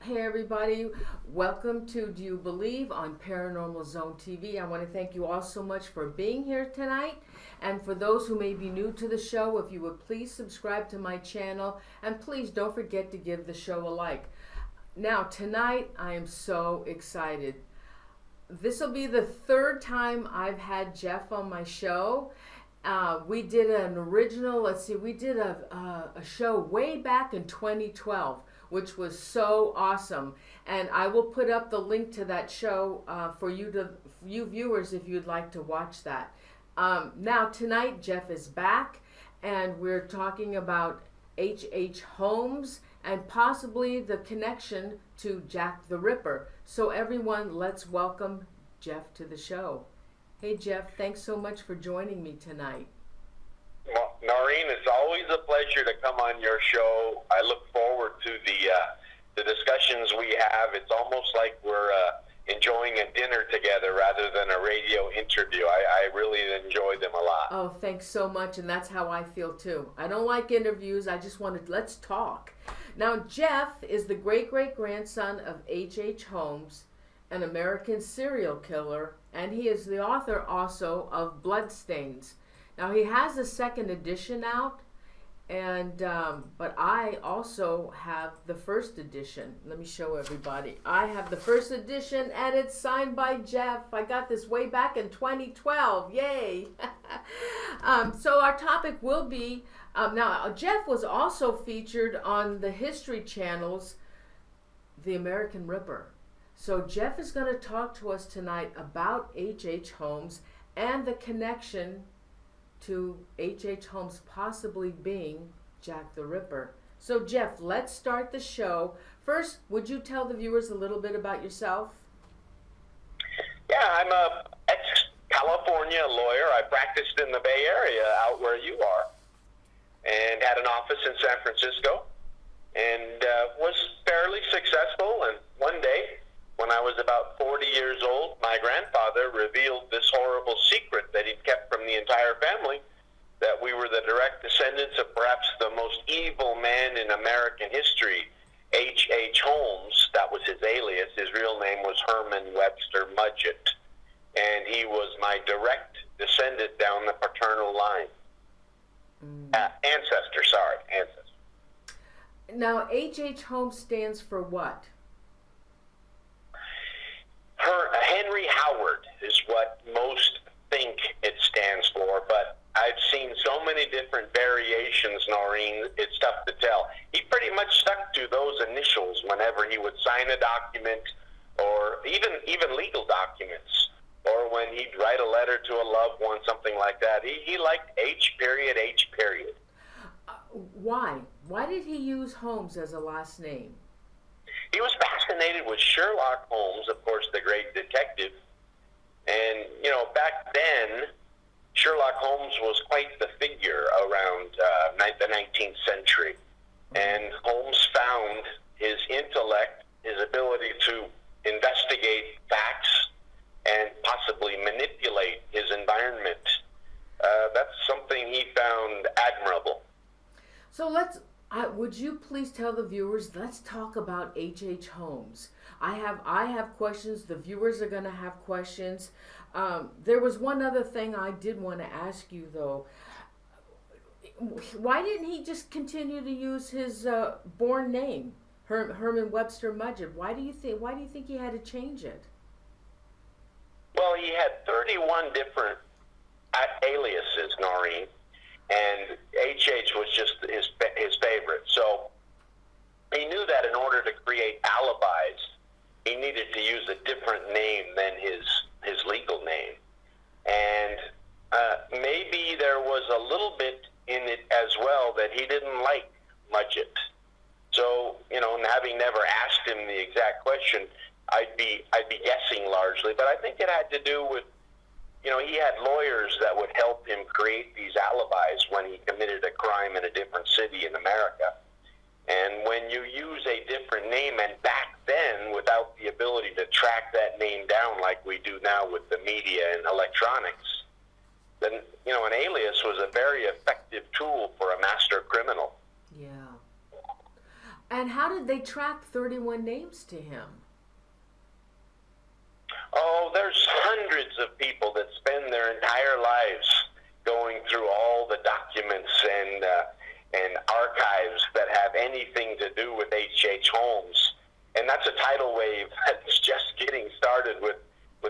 Hey everybody, welcome to Do You Believe on Paranormal Zone TV. I want to thank you all so much for being here tonight. And for those who may be new to the show, if you would please subscribe to my channel and please don't forget to give the show a like. Now tonight I am so excited. This will be the third time I've had Jeff on my show. We did an original, we did a show way back in 2012. Which was so awesome, and I will put up the link to that show for you viewers if you'd like to watch that. Now tonight Jeff is back, and we're talking about H.H. Holmes and possibly the connection to Jack the Ripper. So everyone, let's welcome Jeff to the show. Hey Jeff, thanks so much for joining me tonight. Well, Noreen, it's always a pleasure to come on your show. I look forward to the discussions we have. It's almost like we're enjoying a dinner together rather than a radio interview. I really enjoy them a lot. Oh, thanks so much, and that's how I feel too. I don't like interviews. I just wanted, let's talk. Now, Jeff is the great-great-grandson of H.H. Holmes, an American serial killer, and he is the author also of Bloodstains. Now he has a second edition out, and but I also have the first edition. Let me show everybody. I have the first edition, and it's signed by Jeff. I got this way back in 2012. Yay! So our topic will be now. Jeff was also featured on the History Channel's The American Ripper. So Jeff is going to talk to us tonight about H.H. Holmes and the connection to H.H. Holmes possibly being Jack the Ripper. So Jeff, let's start the show. First, would you tell the viewers a little bit about yourself? Yeah, I'm a ex-California lawyer. I practiced in the Bay Area out where you are and had an office in San Francisco and was fairly successful. And one day, when I was about 40 years old, my grandfather revealed this horrible secret that he'd kept from the entire family, that we were the direct descendants of perhaps the most evil man in American history, H.H. Holmes. That was his alias. His real name was Herman Webster Mudgett, and he was my direct descendant down the paternal line. Ancestor. Now, H.H. Holmes stands for what? Henry Howard is what most think it stands for, but I've seen so many different variations, Noreen, it's tough to tell. He pretty much stuck to those initials whenever he would sign a document, or even legal documents, or when he'd write a letter to a loved one, something like that. He liked H period. Why? Why did he use Holmes as a last name? He was fascinated with Sherlock Holmes, of course, the great detective. And, back then, Sherlock Holmes was quite the figure around the 19th century. And Holmes found his intellect, his ability to investigate facts and possibly manipulate his environment. That's something he found admirable. So would you please tell the viewers, let's talk about H.H. Holmes. I have questions. The viewers are going to have questions. There was one other thing I did want to ask you, though. Why didn't he just continue to use his born name, Herman Webster Mudgett? Why do you think he had to change it? Well, he had 31 different aliases, Noreen. And H.H. was just his favorite. So he knew that in order to create alibis, he needed to use a different name than his legal name. And maybe there was a little bit in it as well that he didn't like Mudgett. So, having never asked him the exact question, I'd be guessing largely. But I think it had to do with, he had lawyers that would help him create these alibis when he committed a crime in a different city in America. And when you use a different name, and back then, without the ability to track that name down like we do now with the media and electronics, then, an alias was a very effective tool for a master criminal. Yeah. And how did they track 31 names to him? Oh, there's hundreds of people that spend their entire lives going through all the documents and archives that have anything to do with H.H. Holmes. And that's a tidal wave that's just getting started with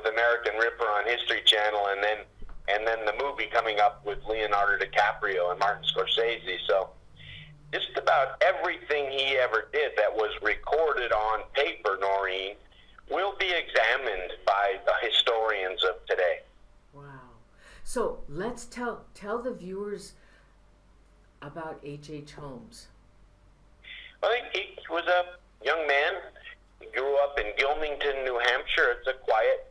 American Ripper on History Channel, and then the movie coming up with Leonardo DiCaprio and Martin Scorsese. So just about everything he ever did that was recorded on paper, Noreen, will be examined by the historians of today. Wow. So let's tell the viewers about H.H. Holmes. Well, he was a young man. He grew up in Gilmington, New Hampshire. It's a quiet,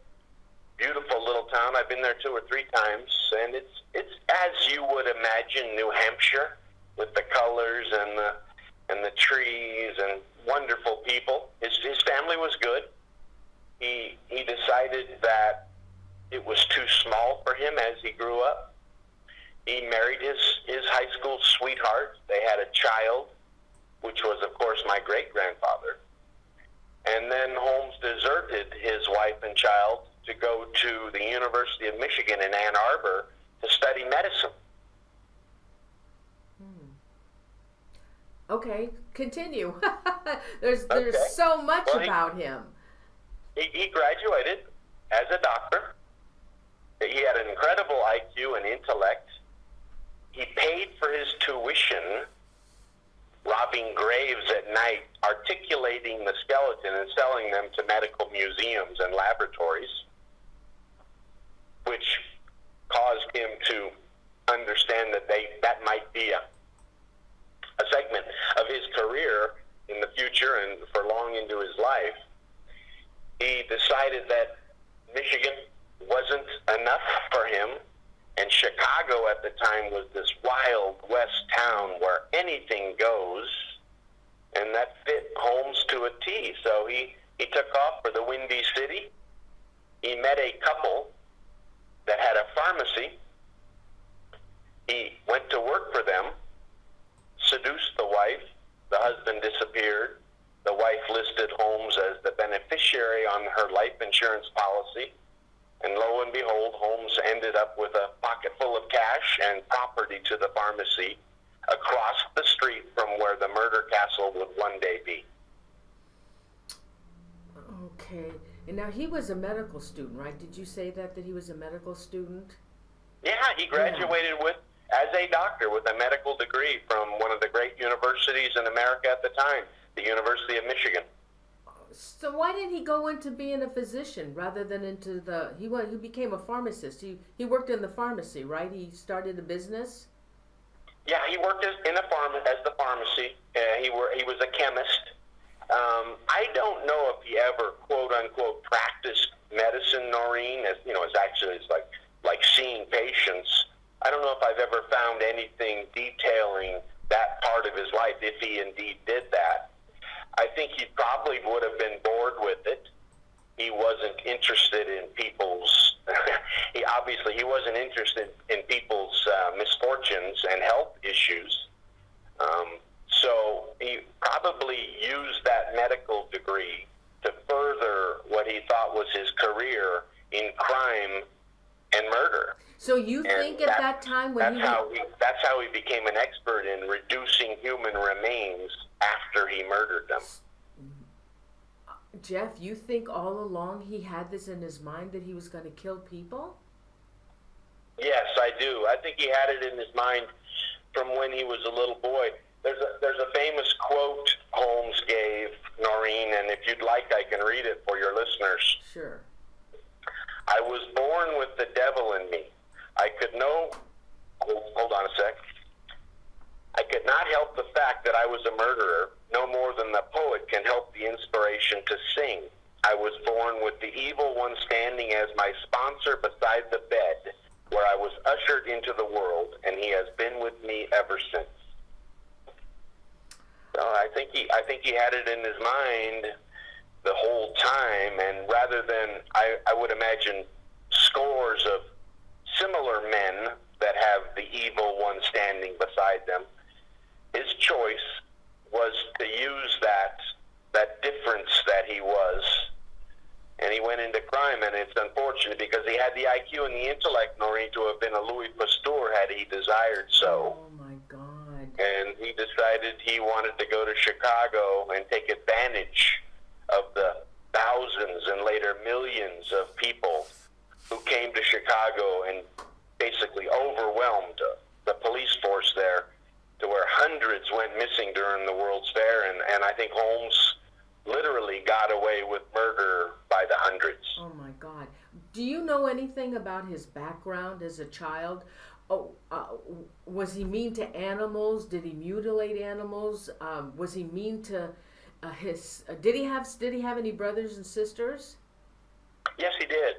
beautiful little town. I've been there 2 or 3 times, and it's as you would imagine New Hampshire, with the colors and the trees and wonderful people. His family was good. He decided that it was too small for him as he grew up. He married his high school sweetheart. They had a child, which was, of course, my great-grandfather. And then Holmes deserted his wife and child to go to the University of Michigan in Ann Arbor to study medicine. Okay, continue. There's Okay. so much about him. He graduated as a doctor. He had an incredible IQ and intellect. He paid for his tuition, robbing graves at night, articulating the skeleton and selling them to medical museums and laboratories, which caused him to understand that might be a segment of his career in the future and for long into his life. He decided that Michigan wasn't enough for him, and Chicago at the time was this wild west town where anything goes, and that fit Holmes to a T. So he took off for the Windy City. He met a couple that had a pharmacy. He went to work for them, seduced the wife. The husband disappeared. The wife listed Holmes as the beneficiary on her life insurance policy. And lo and behold, Holmes ended up with a pocket full of cash and property to the pharmacy across the street from where the murder castle would one day be. Okay. And now he was a medical student, right? Did you say that he was a medical student? Yeah, he graduated as a doctor with a medical degree from one of the great universities in America at the time, the University of Michigan. So why didn't he go into being a physician rather than into he became a pharmacist? He worked in the pharmacy, right? He started a business? Yeah, he worked as the pharmacy. He was a chemist. I don't know if he ever, quote unquote, practiced medicine, Noreen, as you know, it's like seeing patients. I don't know if I've ever found anything detailing that part of his life, if he indeed did that. I think he probably would have been bored with it. He wasn't interested in people's he wasn't interested in people's misfortunes and health issues. So he probably used that medical degree to further what he thought was his career in crime and murder. So you think at that time when that's how he became an expert in reducing human remains after he murdered them. Jeff, you think all along he had this in his mind that he was going to kill people? Yes, I do. I think he had it in his mind from when he was a little boy. There's a famous quote Holmes gave, Noreen, and if you'd like, I can read it for your listeners. Sure. I was born with the devil in me. Hold on a sec. I could not help the fact that I was a murderer, no more than the poet can help the inspiration to sing. I was born with the evil one standing as my sponsor beside the bed, where I was ushered into the world, and he has been with me ever since. So I think he had it in his mind the whole time, and rather than, I would imagine, scores of similar men that have the evil one standing beside them, his choice was to use that difference that he was, and he went into crime. And it's unfortunate because he had the IQ and the intellect, Noreen, to have been a Louis Pasteur had he desired so. Oh my God. And he decided he wanted to go to Chicago and take advantage of the thousands and later millions of people who came to Chicago and basically overwhelmed the police force there, to where hundreds went missing during the World's Fair, and I think Holmes literally got away with murder by the hundreds. Oh my God. Do you know anything about his background as a child? Oh, was he mean to animals? Did he mutilate animals? Was he mean to did he have any brothers and sisters? Yes, he did.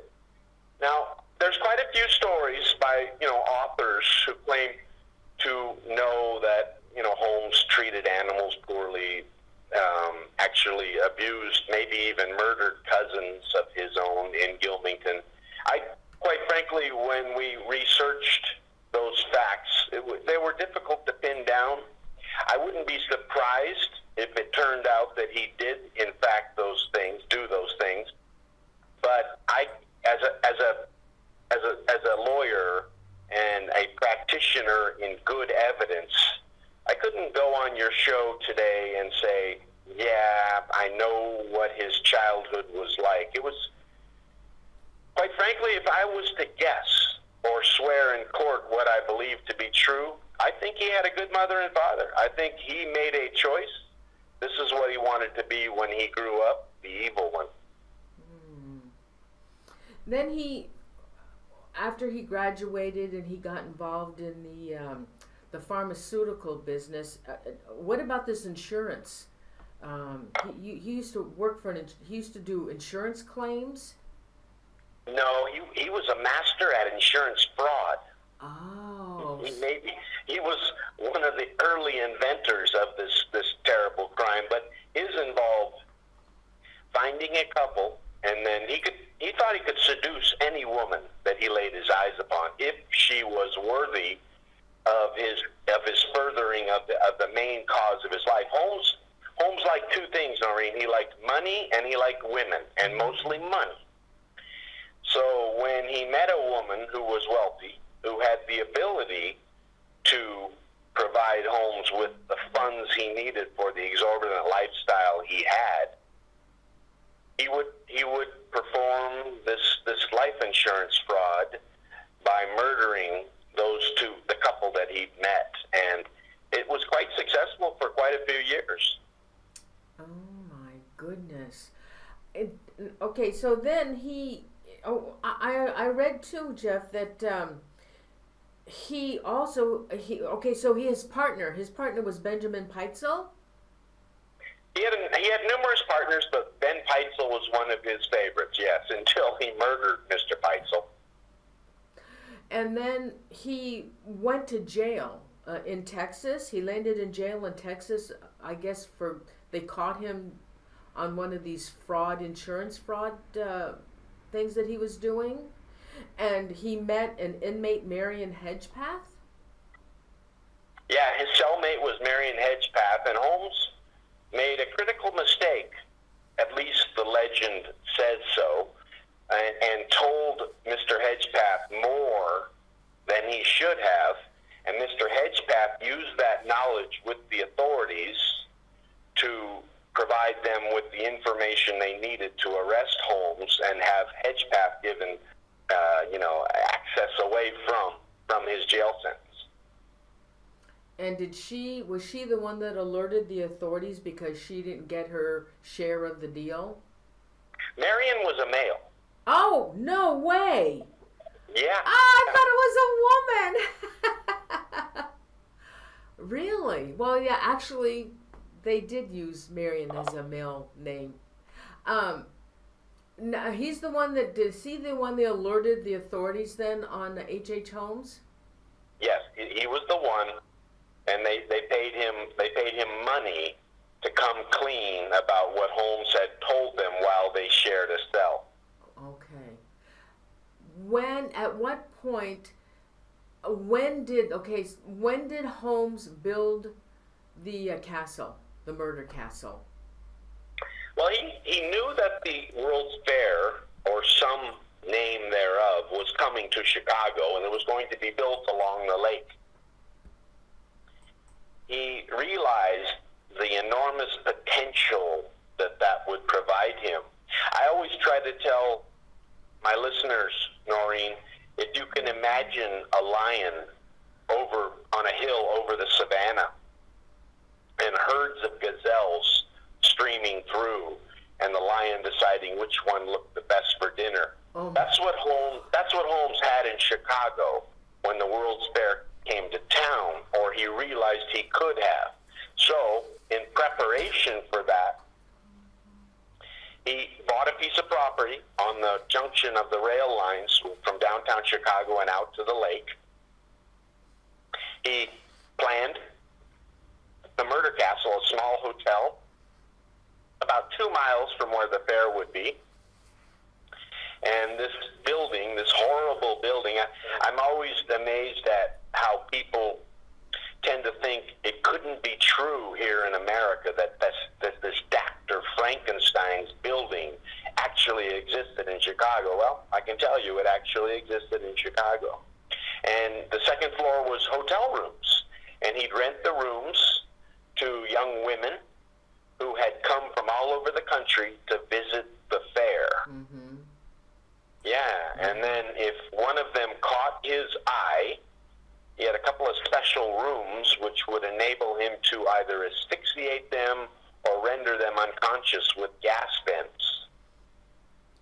Now, there's quite a few stories by, authors who claim to know that, Holmes treated animals poorly, actually abused, maybe even murdered cousins of his own in Gilmington. Quite frankly, when we researched those facts, they were difficult to pin down. I wouldn't be surprised if it turned out that he did, in fact, do those things. But as a lawyer and a practitioner in good evidence, I couldn't go on your show today and say, yeah, I know what his childhood was like. It was, quite frankly, if I was to guess or swear in court what I believe to be true, I think he had a good mother and father. I think he made a choice. This is what he wanted to be when he grew up, the evil one. Then after he graduated and he got involved in the pharmaceutical business, what about this insurance? He used to work he used to do insurance claims? No, he was a master at insurance fraud. Oh. He was one of the early inventors of this terrible crime, but his involved finding a couple, and then he thought he could seduce any woman that he laid his eyes upon if she was worthy of his furthering of the main cause of his life. Holmes liked two things, Noreen. He liked money and he liked women, and mostly money. So when he met a woman who was wealthy, who had the ability to provide Holmes with the funds he needed for the exorbitant lifestyle he had, he would perform this life insurance fraud by murdering the couple that he'd met, and it was quite successful for quite a few years. Oh my goodness. Okay, so then I read too, Jeff, that his partner was Benjamin Peitzel. He had numerous partners, but Ben Peitzel was one of his favorites, yes, until he murdered Mr. Peitzel. And then he went to jail in Texas. He landed in jail in Texas, I guess they caught him on one of these insurance fraud things that he was doing. And he met an inmate, Marion Hedgepath. Yeah, his cellmate was Marion Hedgepath, and Holmes made a critical mistake, at least the legend says so, and told Mr. Hedgepath more than he should have, and Mr. Hedgepath used that knowledge with the authorities to provide them with the information they needed to arrest Holmes and have Hedgepath given access away from his jail sentence. And was she the one that alerted the authorities because she didn't get her share of the deal? Marion was a male. Oh, no way. Yeah. I thought it was a woman. Really? Well, yeah, actually, they did use Marion as a male name. Now, he's the one that alerted the authorities then on H.H. Holmes? Yes, he was the one, and they paid him money to come clean about what Holmes had told them while they shared a cell. Okay. When did Holmes build the castle? the murder castle? Well, he knew that the World's Fair, or some name thereof, was coming to Chicago, and it was going to be built along the lake. He realized the enormous potential that would provide him. I always try to tell my listeners, Noreen, if you can imagine a lion over on a hill over the savannah and herds of gazelles streaming through, and the lion deciding which one looked the best for dinner. Oh. That's what Holmes had in Chicago when the World's Fair came to town, or he realized he could have. So, in preparation for that, he bought a piece of property on the junction of the rail lines from downtown Chicago and out to the lake. He planned the Murder Castle, a small hotel, about 2 miles from where the fair would be. And this building, this horrible building, I'm always amazed at how people tend to think it couldn't be true here in America that this Dr. Frankenstein's building actually existed in Chicago. Well, I can tell you it actually existed in Chicago. And the second floor was hotel rooms. And he'd rent the rooms to young women who had come from all over the country to visit the fair. Mm-hmm. Yeah, and then if one of them caught his eye, he had a couple of special rooms which would enable him to either asphyxiate them or render them unconscious with gas vents.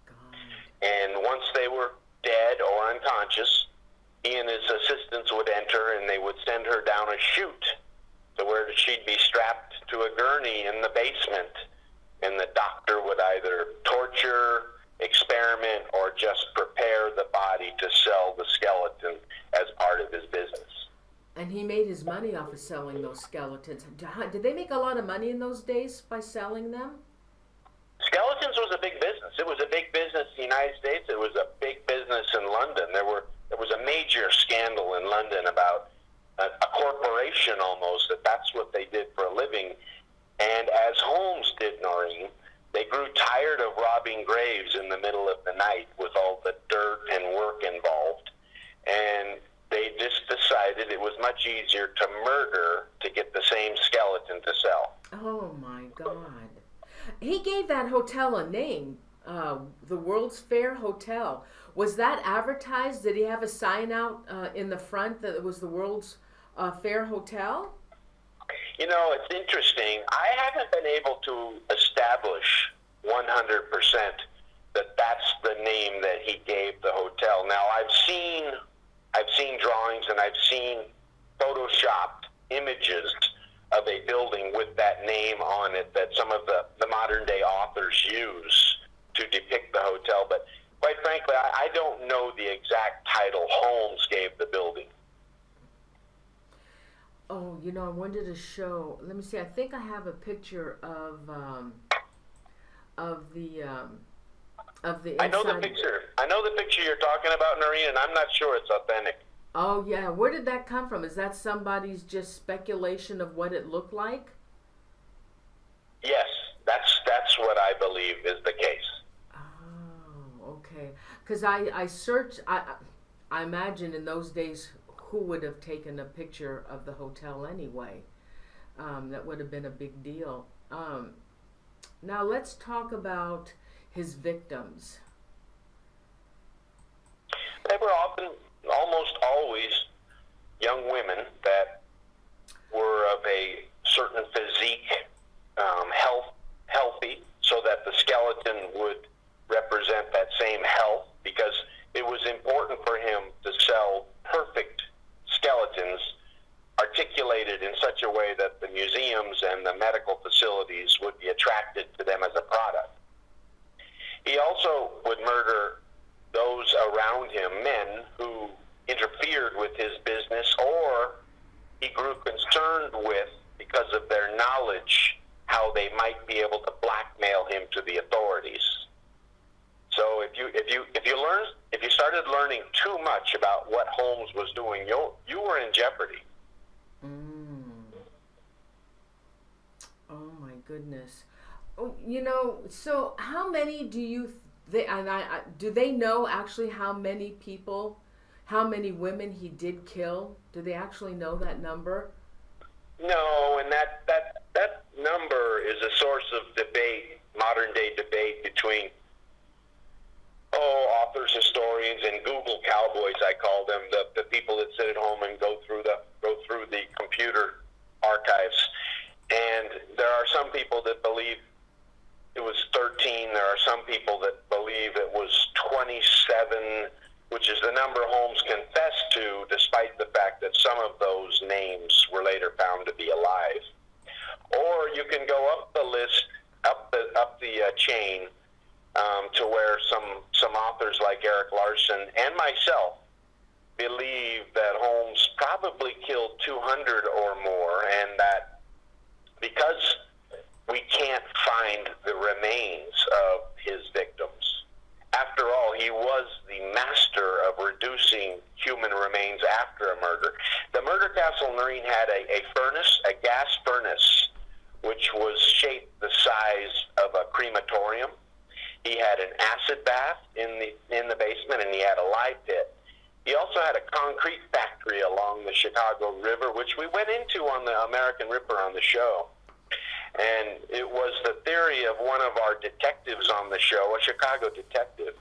God. And once they were dead or unconscious, he and his assistants would enter, and they would send her down a chute to where she'd be strapped to a gurney in the basement, and the doctor would either torture, experiment, or just prepare the body to sell the skeleton as part of his business. And he made his money off of selling those skeletons. Did they make a lot of money in those days by selling them? Skeletons was a big business. It was a big business in the United States. It was a big business in London. There was a major scandal in London about a corporation almost, that's what they did for a living. And as Holmes did, Noreen, they grew tired of robbing graves in the middle of the night with all the dirt and work involved. And they just decided it was much easier to murder to get the same skeleton to sell. Oh my God. He gave that hotel a name, the World's Fair Hotel. Was that advertised? Did he have a sign out in the front that it was the World's Fair Hotel? You know, it's interesting. I haven't been able to establish 100% that that's the name that he gave the hotel. Now, I've seen drawings and I've seen photoshopped images of a building with that name on it that some of the modern day authors use to depict the hotel. But quite frankly, I don't know the exact title Holmes gave the building. Oh, you know, I wanted to show. Let me see. I think I have a picture of the inside. I know the picture. I know the picture you're talking about, Noreen, and I'm not sure it's authentic. Oh yeah, where did that come from? Is that somebody's just speculation of what it looked like? Yes, that's what I believe is the case. Oh, okay. Because I searched. I imagine in those days, who would have taken a picture of the hotel anyway? That would have been a big deal. Now let's talk about his victims. They were almost always young women that were of a certain physique, healthy, so that the skeleton would represent that same health, because it was important for him to sell perfect skeletons articulated in such a way that the museums and the medical facilities would be attracted to them as a product. He also would murder those around him, men who interfered with his business or he grew concerned with because of their knowledge how they might be able to blackmail him to the authorities. So if you started learning too much about what Holmes was doing, you were in jeopardy. Oh goodness. Oh, so how many do do they know actually how many people, how many women he did kill? Do they actually know that number? No, and that number is a source of debate, modern day debate between authors, historians, and Google cowboys. I call them the people that sit at home and go through the computer archives. And there are some people that believe it was 13. There are some people that believe it was 27, which is the number Holmes confessed to, despite the fact that some of those names were later found to be alive. Or you can go up the list, up the chain, to where some authors like Eric Larson and myself believe that Holmes probably killed 200 or more, and that because we can't find the remains of his victims. After all, he was the master of reducing human remains after a murder. The murder castle Noreen had a furnace, a gas furnace, which was shaped the size of a crematorium. He had an acid bath in the basement, and he had a lye pit. He also had a concrete factory along the Chicago River, which we went into on the American Ripper on the show. And it was the theory of one of our detectives on the show, a Chicago detective,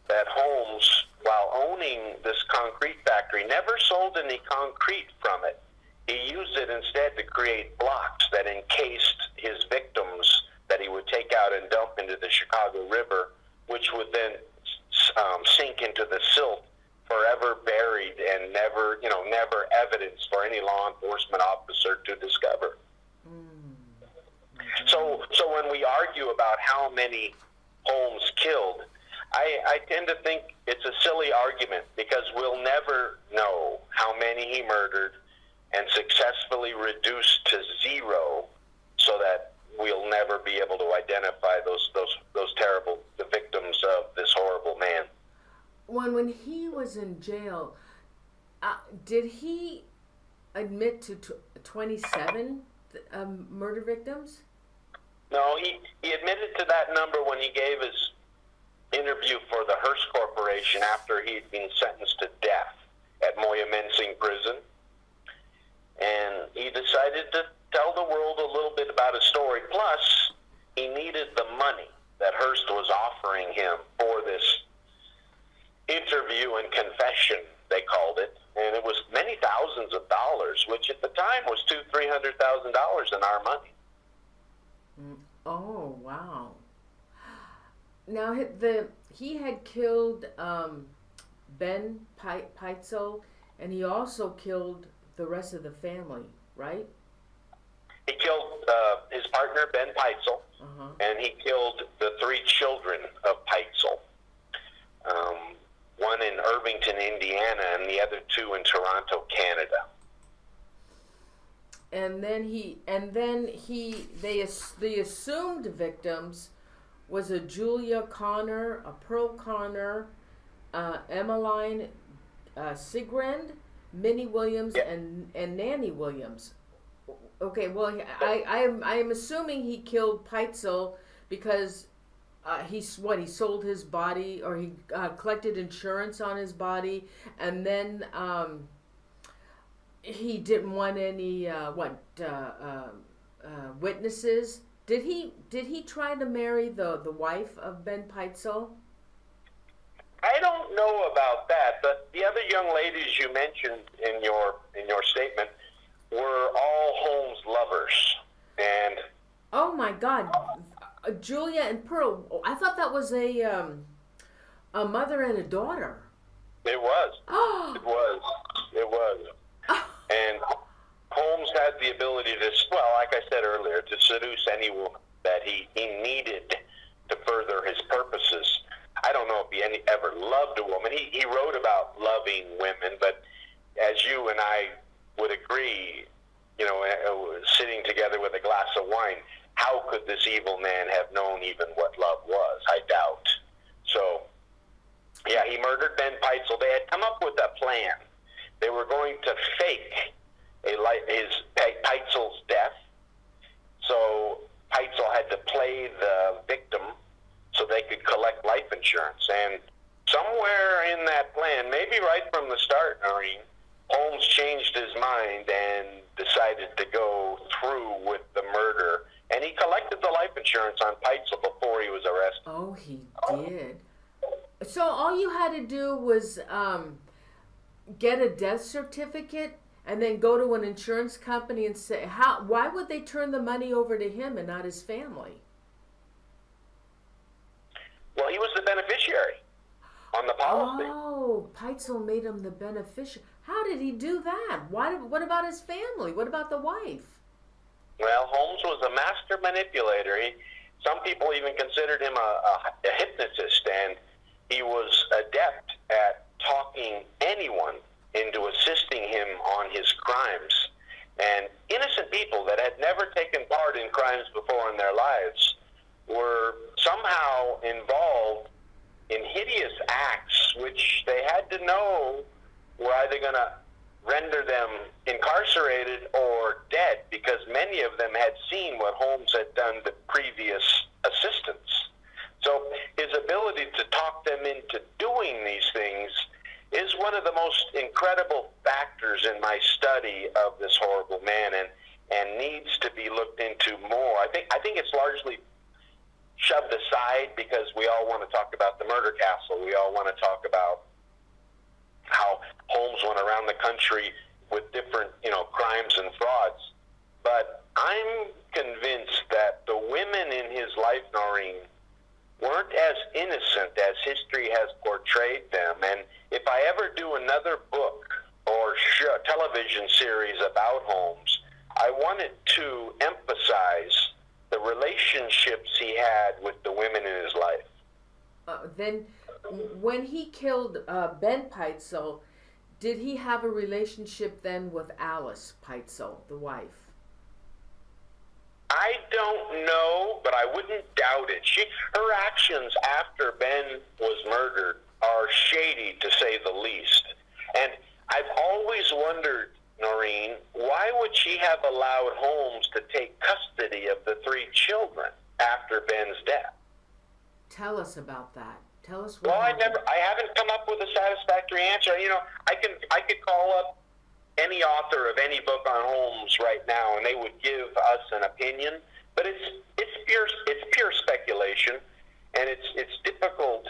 that Holmes, while owning this concrete factory, never sold any concrete from it. He used it instead to create blocks that encased his victims that he would take out and dump into the Chicago River, which would then sink into the silt, forever buried and never evidence for any law enforcement officer to discover. So when we argue about how many Holmes killed, I tend to think it's a silly argument, because we'll never know how many he murdered and successfully reduced to zero, so that we'll never be able to identify those terrible the victims of this horrible man. When he was in jail, did he admit to 27 murder victims? No, he admitted to that number when he gave his interview for the Hearst Corporation after he had been sentenced to death at Moyamensing Prison. And he decided to tell the world a little bit about his story. Plus, he needed the money that Hearst was offering him for this interview and confession, they called it. And it was many thousands of dollars, which at the time was $200,000-$300,000 in our money. Oh, wow. Now, he had killed Ben Peitzel, and he also killed the rest of the family, right? He killed his partner, Ben Peitzel, and he killed the 3 children of Peitzel. One in Irvington, Indiana, and the other 2 in Toronto, Canada. And the assumed victims was a Julia Connor, a Pearl Connor, Emmeline Sigrand, Minnie Williams, and Nanny Williams. Okay, well, I am assuming he killed Peitzel because he sold his body, or he collected insurance on his body, and then he didn't want any witnesses. Did he try to marry the wife of Ben Peitzel? I don't know about that, but the other young ladies you mentioned in your statement were all Holmes lovers, and oh my God, Julia and Pearl. I thought that was a mother and a daughter. It was. It was. And Holmes had the ability to, like I said earlier, to seduce any woman that he needed to further his purposes. I don't know if he ever loved a woman. He wrote about loving women, but as you and I would agree, sitting together with a glass of wine, how could this evil man have known even what love was? I doubt. So, yeah, he murdered Ben Peitzel. They had come up with a plan. They were going to fake Peitzel's death. So Peitzel collect life insurance. And somewhere in that plan, maybe right from the start, Noreen, Holmes changed his mind and decided to go through with the murder. And he collected the life insurance on Peitzel before he was arrested. Oh, he did. So all you had to do was get a death certificate and then go to an insurance company and say, why would they turn the money over to him and not his family? Well, he was the beneficiary on the policy. Oh, Peitzel made him the beneficiary. How did he do that? What about his family? What about the wife? Well, Holmes was a master manipulator. Some people even considered him a hypnotist, and he was adept at talking anyone into assisting him on his crimes. And innocent people that had never taken part in crimes before in their lives were somehow involved in hideous acts which they had to know were either going to render them incarcerated or dead, because many of them had seen what Holmes had done to previous assistants. So his ability to talk them into doing these things is one of the most incredible factors in my study of this horrible man, and needs to be looked into more. I think it's largely shoved aside because we all want to talk about the murder castle. We all want to talk about how Holmes went around the country with different, crimes and frauds. But I'm convinced that the women in his life, Noreen, weren't as innocent as history has portrayed them. And if I ever do another book or television series about Holmes, I wanted to emphasize the relationships he had with the women in his life. Then, when he killed Ben Peitzel, did he have a relationship then with Alice Peitzel, the wife? I don't know, but I wouldn't doubt it. Her actions after Ben was murdered are shady, to say the least. And I've always wondered, Noreen, why would she have allowed Holmes to take custody of the 3 children after Ben's death? Tell us about that. Tell us what Well, happened. I haven't come up with a satisfactory answer. I could call up any author of any book on Holmes right now, and they would give us an opinion. But it's pure speculation, and it's difficult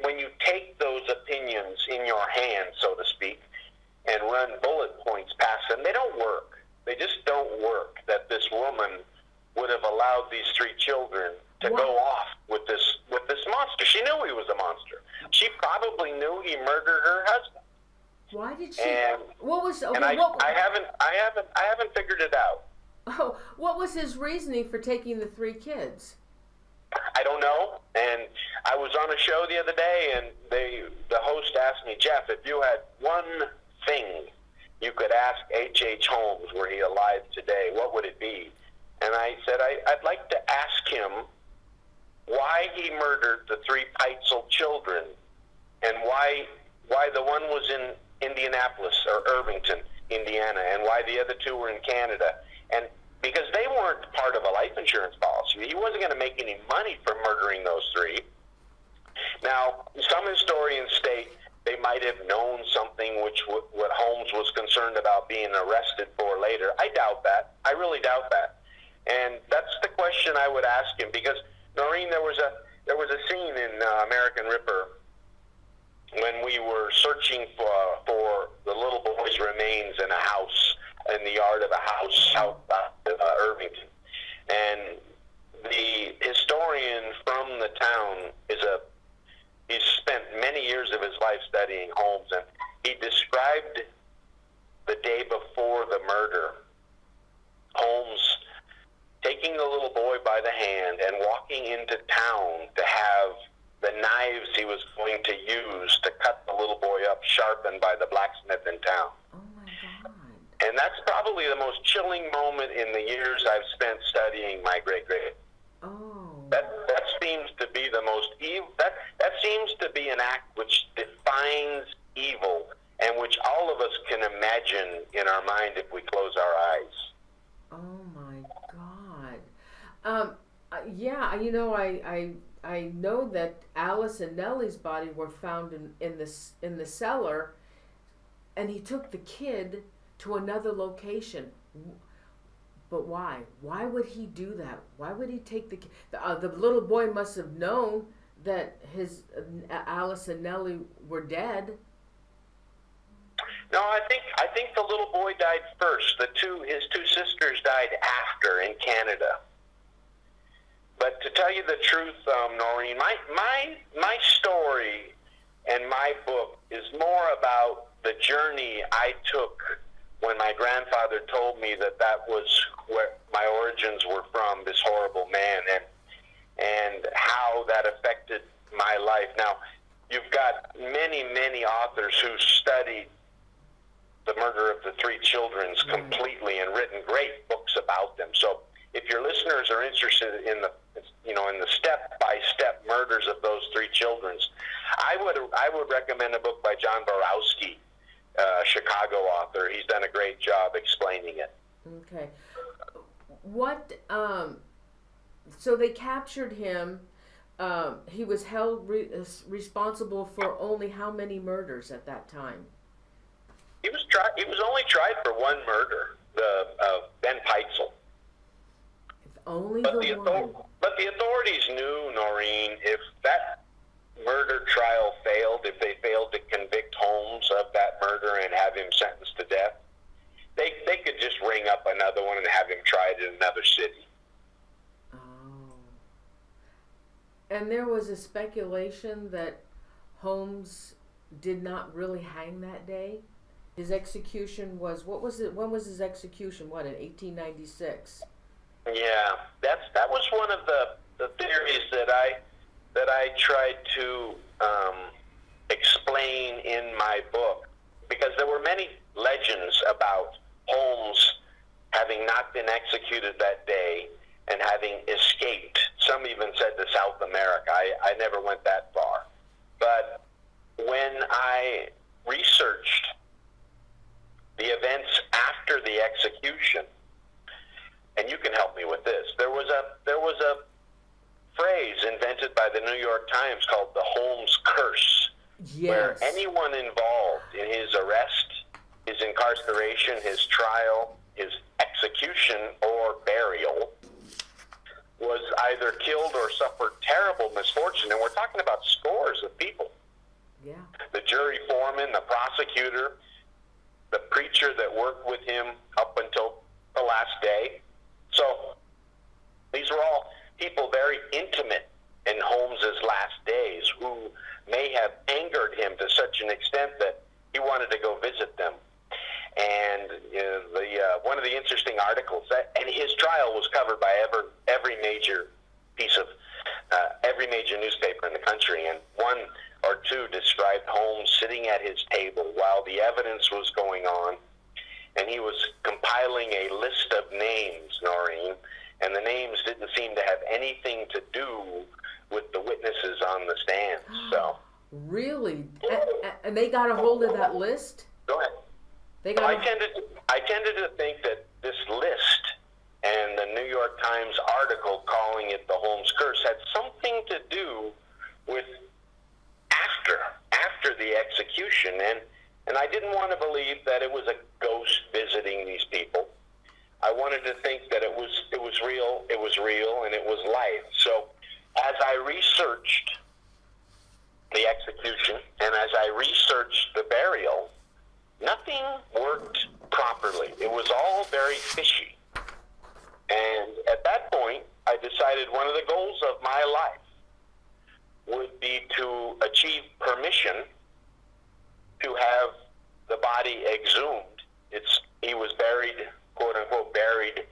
when you take those opinions in your hand, so to speak, and run bullet points past them. They don't work. They just don't work. That this woman would have allowed these 3 children to go off with this monster. She knew he was a monster. She probably knew he murdered her husband. Why did she? And, what was? Okay, and I haven't figured it out. Oh, what was his reasoning for taking the 3 kids? I don't know. And I was on a show the other day, and the host asked me, Jeff, if you had one thing you could ask H.H. Holmes were he alive today, what would it be? And I said, I'd like to ask him why he murdered the 3 Peitzel children, and why the one was in Indianapolis or Irvington, Indiana, and why the other 2 were in Canada. And because they weren't part of a life insurance policy, he wasn't going to make any money from murdering those 3. Now, some historians state they might have known something what Holmes was concerned about being arrested for later. I doubt that. I really doubt that. And that's the question I would ask him, because Noreen, there was a scene in American Ripper when we were searching for the little boy's remains in a house, in the yard of a house south of Irvington. And the historian from the town he's spent many years of his life studying Holmes, and he described the day before the murder, Holmes taking the little boy by the hand and walking into town to have the knives he was going to use to cut the little boy up sharpened by the blacksmith in town. Oh my God. And that's probably the most chilling moment in the years I've spent studying my great-great. Oh. That seems to be the most evil. That seems to be an act which defines evil, and which all of us can imagine in our mind if we close our eyes. Oh my God. Yeah, I I know that Alice and Nellie's body were found in the cellar, and he took the kid to another location. But why? Why would he do that? Why would he take the little boy must have known that his Alice and Nellie were dead. No, I think the little boy died first. His two sisters died after in Canada. But to tell you the truth, Noreen, my story and my book is more about the journey I took when my grandfather told me that was where my origins were from, this horrible man, and how that affected my life. Now, you've got many, many authors who studied the murder of the three children completely and written great books about them. So if your listeners are interested in the step-by-step murders of those three children, I would recommend a book by John Borowski, Chicago author. He's done a great job explaining it. Okay. So they captured him. He was held responsible for only how many murders at that time? He was only tried for one murder, Ben Peitzel. But the authorities knew, Noreen, if that murder trial failed, if they failed to convict Holmes of that murder and have him sentenced to death, they could just ring up another one and have him tried in another city. Oh. And there was a speculation that Holmes did not really hang that day. His execution was, when was his execution? What, in 1896? Yeah, that was one of the theories that I tried to explain in my book, because there were many legends about Holmes having not been executed that day and having escaped. Some even said to South America. I never went that far. But when I researched the events after the execution, and you can help me with this, there was a phrase invented by the New York Times called the Holmes Curse, yes, where anyone involved in his arrest, his incarceration, his trial, his execution, or burial was either killed or suffered terrible misfortune. And we're talking about scores of people. Yeah. The jury foreman, the prosecutor, the preacher that worked with him up until the last day. So these were all people very intimate in Holmes's last days who may have angered him to such an extent that he wanted to go visit them. And one of the interesting articles, and his trial was covered by every major piece of every major newspaper in the country, and one or two described Holmes sitting at his table while the evidence was going on, and he was compiling a list of names, Noreen, and the names didn't seem to have anything to do with the witnesses on the stand. So really, and they got a hold of that list? Go ahead. I tended to think that this list and the New York Times article calling it the Holmes Curse had something to do with after the execution, and I didn't want to believe that it was a ghost visiting these people. I wanted to think that it was real, and it was life. So as I researched the execution and as I researched the burial, nothing worked properly. It was all very fishy. And at that point, I decided one of the goals of my life would be to achieve permission to have the body exhumed. He was buried, quote unquote, buried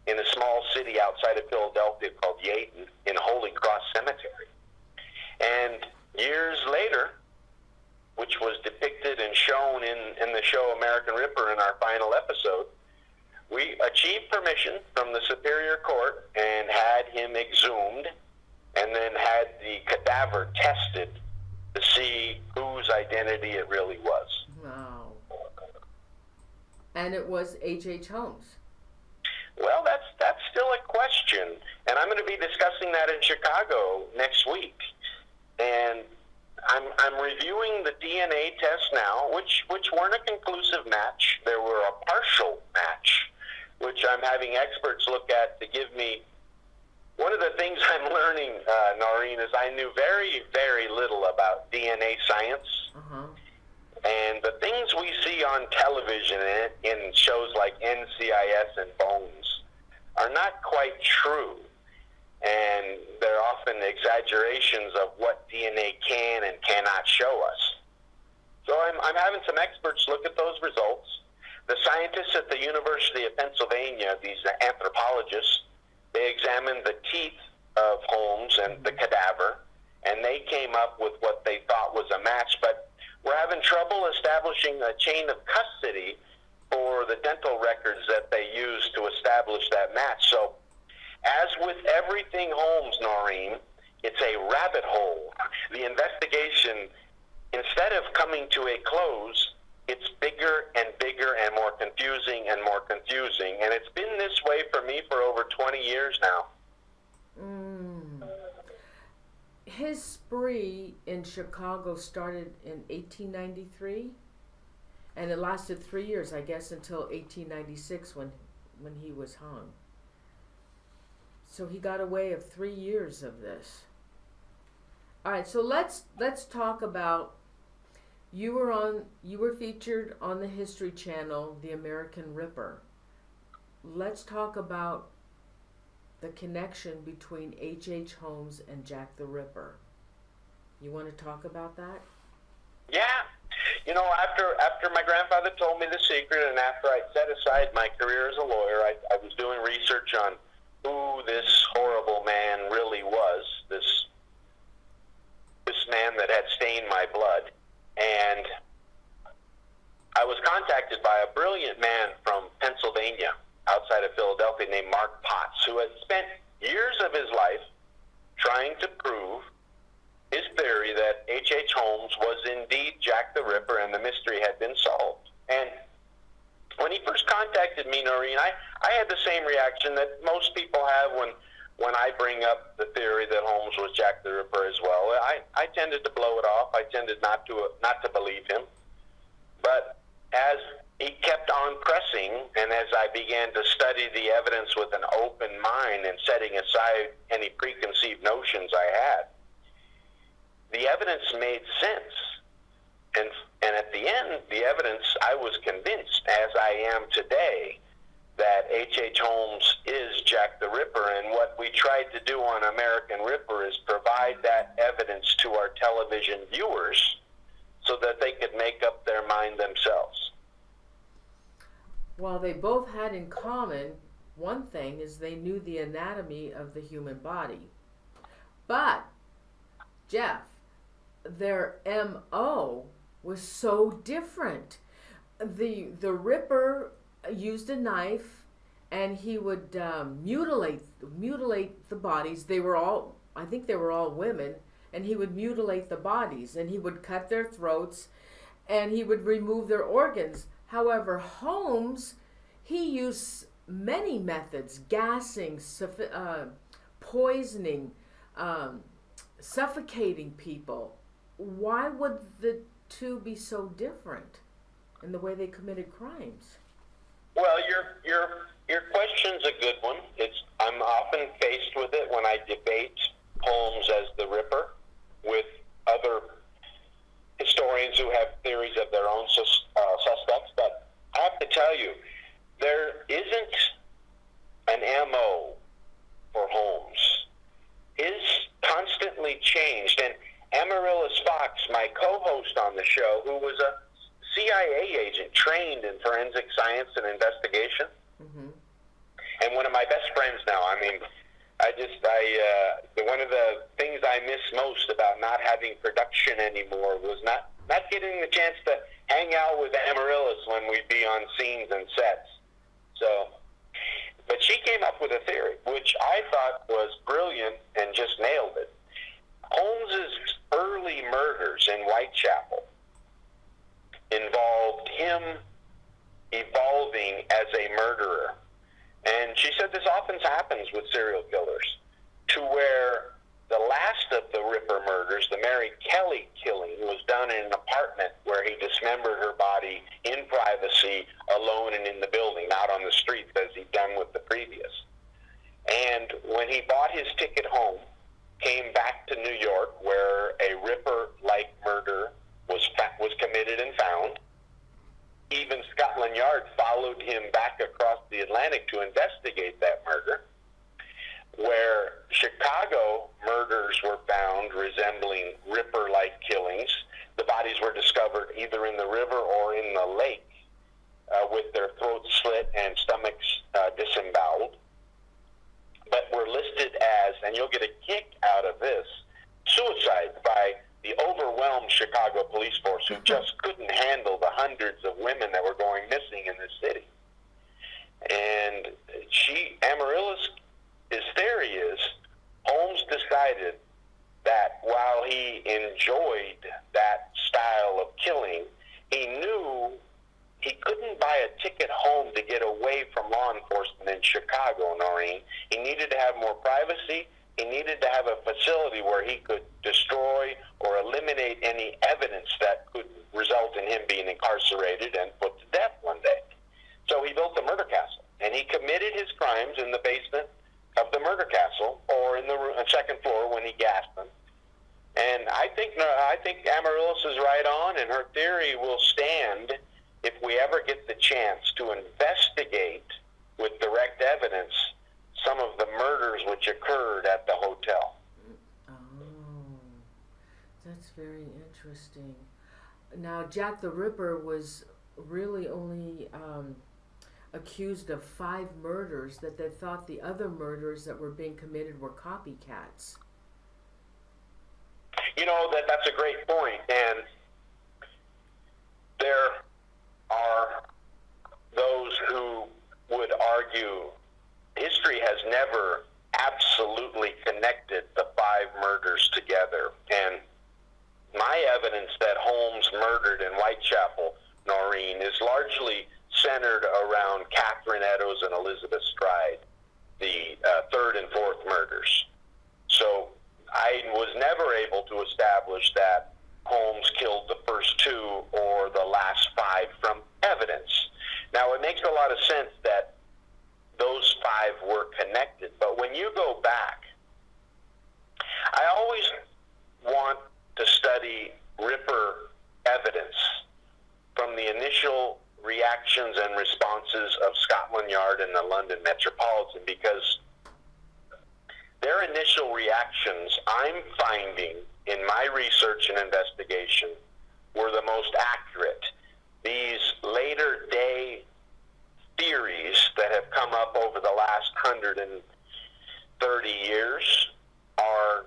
in a small city outside of Philadelphia called Yadin in Holy Cross Cemetery. And years later, which was depicted and shown in the show American Ripper in our final episode, we achieved permission from the Superior Court and had him exhumed, and then had the cadaver tested to see whose identity it really was. Wow. And it was H.H. Holmes. Well, that's still a question, and And I'm going to be discussing that in Chicago next week. And I'm reviewing the DNA tests now, which weren't a conclusive match. They were a partial match, which I'm having experts look at to give me. One of the things I'm learning, Noreen, is I knew very, very little about DNA science. Uh-huh. And the things we see on television in shows like NCIS and Bones are not quite true. And they're often exaggerations of what DNA can and cannot show us. So I'm having some experts look at those results. The scientists at the University of Pennsylvania, these anthropologists, they examined the teeth of Holmes and the cadaver, and they came up with what they thought was a match. But we're having trouble establishing a chain of custody for the dental records that they use to establish that match. So, as with everything Holmes, Noreen, it's a rabbit hole. The investigation, instead of coming to a close, it's bigger and bigger and more confusing and more confusing. And it's been this way for me for over 20 years now. His spree in Chicago started in 1893, and it lasted 3 years, I guess, until 1896 when he was hung. So he got away of 3 years of this. All right, so let's talk about, you were featured on the History Channel, The American Ripper. Let's talk about the connection between H.H. Holmes and Jack the Ripper. You want to talk about that? Yeah. You know, after my grandfather told me the secret, and after I set aside my career as a lawyer, I was doing research on who this horrible man really was, this man that had stained my blood. And I was contacted by a brilliant man from Pennsylvania, outside of Philadelphia, named Mark Potts, who had spent years of his life trying to prove his theory that H.H. Holmes was indeed Jack the Ripper and the mystery had been solved. And when he first contacted me, Noreen, I had the same reaction that most people have when I bring up the theory that Holmes was Jack the Ripper as well. I tended to blow it off. I tended not to believe him. But as he kept on pressing, and as I began to study the evidence with an open mind and setting aside any preconceived notions I had, the evidence made sense. And at the end, the evidence, I was convinced, as I am today, that H.H. Holmes is Jack the Ripper. And what we tried to do on American Ripper is provide that evidence to our television viewers so that they could make up their mind themselves. Well, they both had in common one thing, is they knew the anatomy of the human body. But, Jeff, their M.O. was so different. The Ripper used a knife, and he would mutilate the bodies. I think they were all women, and he would mutilate the bodies, and he would cut their throats, and he would remove their organs. However, Holmes, he used many methods: gassing, poisoning, suffocating people. Why would the two be so different in the way they committed crimes? Well, your question's a good one. I'm often faced with it when I debate Holmes as the Ripper with other historians who have theories of their own suspects. But I have to tell you, there isn't an MO for Holmes. His constantly changed. And Amaryllis Fox, my co-host on the show, who was a CIA agent trained in forensic science and investigation, and one of my best friends now. I mean, one of the things I miss most about not having production anymore was not getting the chance to hang out with Amaryllis when we'd be on scenes and sets. So, but she came up with a theory, which I thought was brilliant and just nailed it. Holmes's early murders in Whitechapel involved him evolving as a murderer. And she said this often happens with serial killers. of the Ripper murders, the Mary Kelly killing, was done in an apartment where he dismembered her body in privacy, alone and in the building, not on the streets as he'd done with the previous. And when he bought his ticket home, came back to New York, where a Ripper-like murder was committed and found. Even Scotland Yard followed him back across the Atlantic to investigate that murder, where Chicago murders were found resembling Ripper-like killings. The bodies were discovered either in the river or in the lake with their throats slit and stomachs disemboweled, but were listed as, and you'll get a kick out of this, suicides by the overwhelmed Chicago police force, who just couldn't handle the hundreds of women that were going missing in the city. And Amaryllis, his theory is, Holmes decided that while he enjoyed that style of killing, he knew he couldn't buy a ticket home to get away from law enforcement in Chicago, Noreen. He needed to have more privacy. He needed to have a facility where he could destroy or eliminate any evidence that could result in him being incarcerated and put to death one day. So he built the murder castle, and he committed his crimes in the basement of the murder castle or in the second floor when he gassed them. And I think Amaryllis is right on, and her theory will stand if we ever get the chance to investigate with direct evidence some of the murders which occurred at the hotel. Oh, that's very interesting. Now, Jack the Ripper was really only accused of 5 murders, that they thought the other murders that were being committed were copycats. You know, that's a great point, and there are those who would argue history has never absolutely connected the 5 murders together. And my evidence that Holmes murdered in Whitechapel, Noreen, is largely centered around Catherine Eddowes and Elizabeth Stride, the 3rd and 4th murders. So I was never able to establish that Holmes killed the first 2 or the last 5 from evidence. Now, it makes a lot of sense that those 5 were connected, but when you go back, I always want to study Ripper evidence from the initial reactions and responses of Scotland Yard and the London Metropolitan, because their initial reactions, I'm finding in my research and investigation, were the most accurate. These later day theories that have come up over the last 130 years are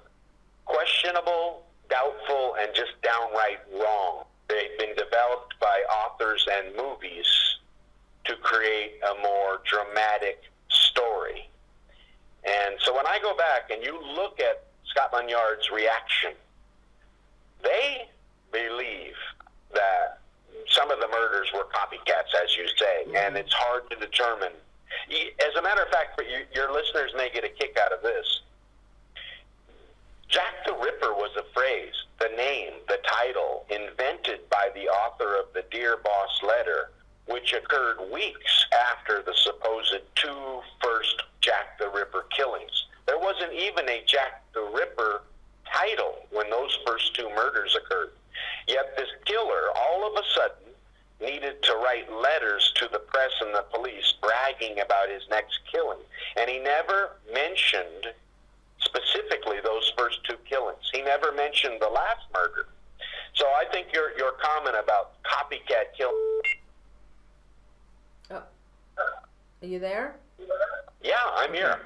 questionable, doubtful, and just downright wrong. They've been developed by authors and movies to create a more dramatic story. And so when I go back and you look at Scotland Yard's reaction, they believe that some of the murders were copycats, as you say, and it's hard to determine. As a matter of fact, your listeners may get a kick out of this. Jack the Ripper was a phrase, the name, the title, invented by the author of the Dear Boss letter, which occurred weeks after the supposed 2 first Jack the Ripper killings. There wasn't even a Jack the Ripper title when those first 2 murders occurred. Yet this killer, all of a sudden, needed to write letters to the press and the police bragging about his next killing. And he never mentioned specifically those first 2 killings. He never mentioned the last murder. So I think your comment about copycat killing... Oh. Are you there? Yeah, I'm here.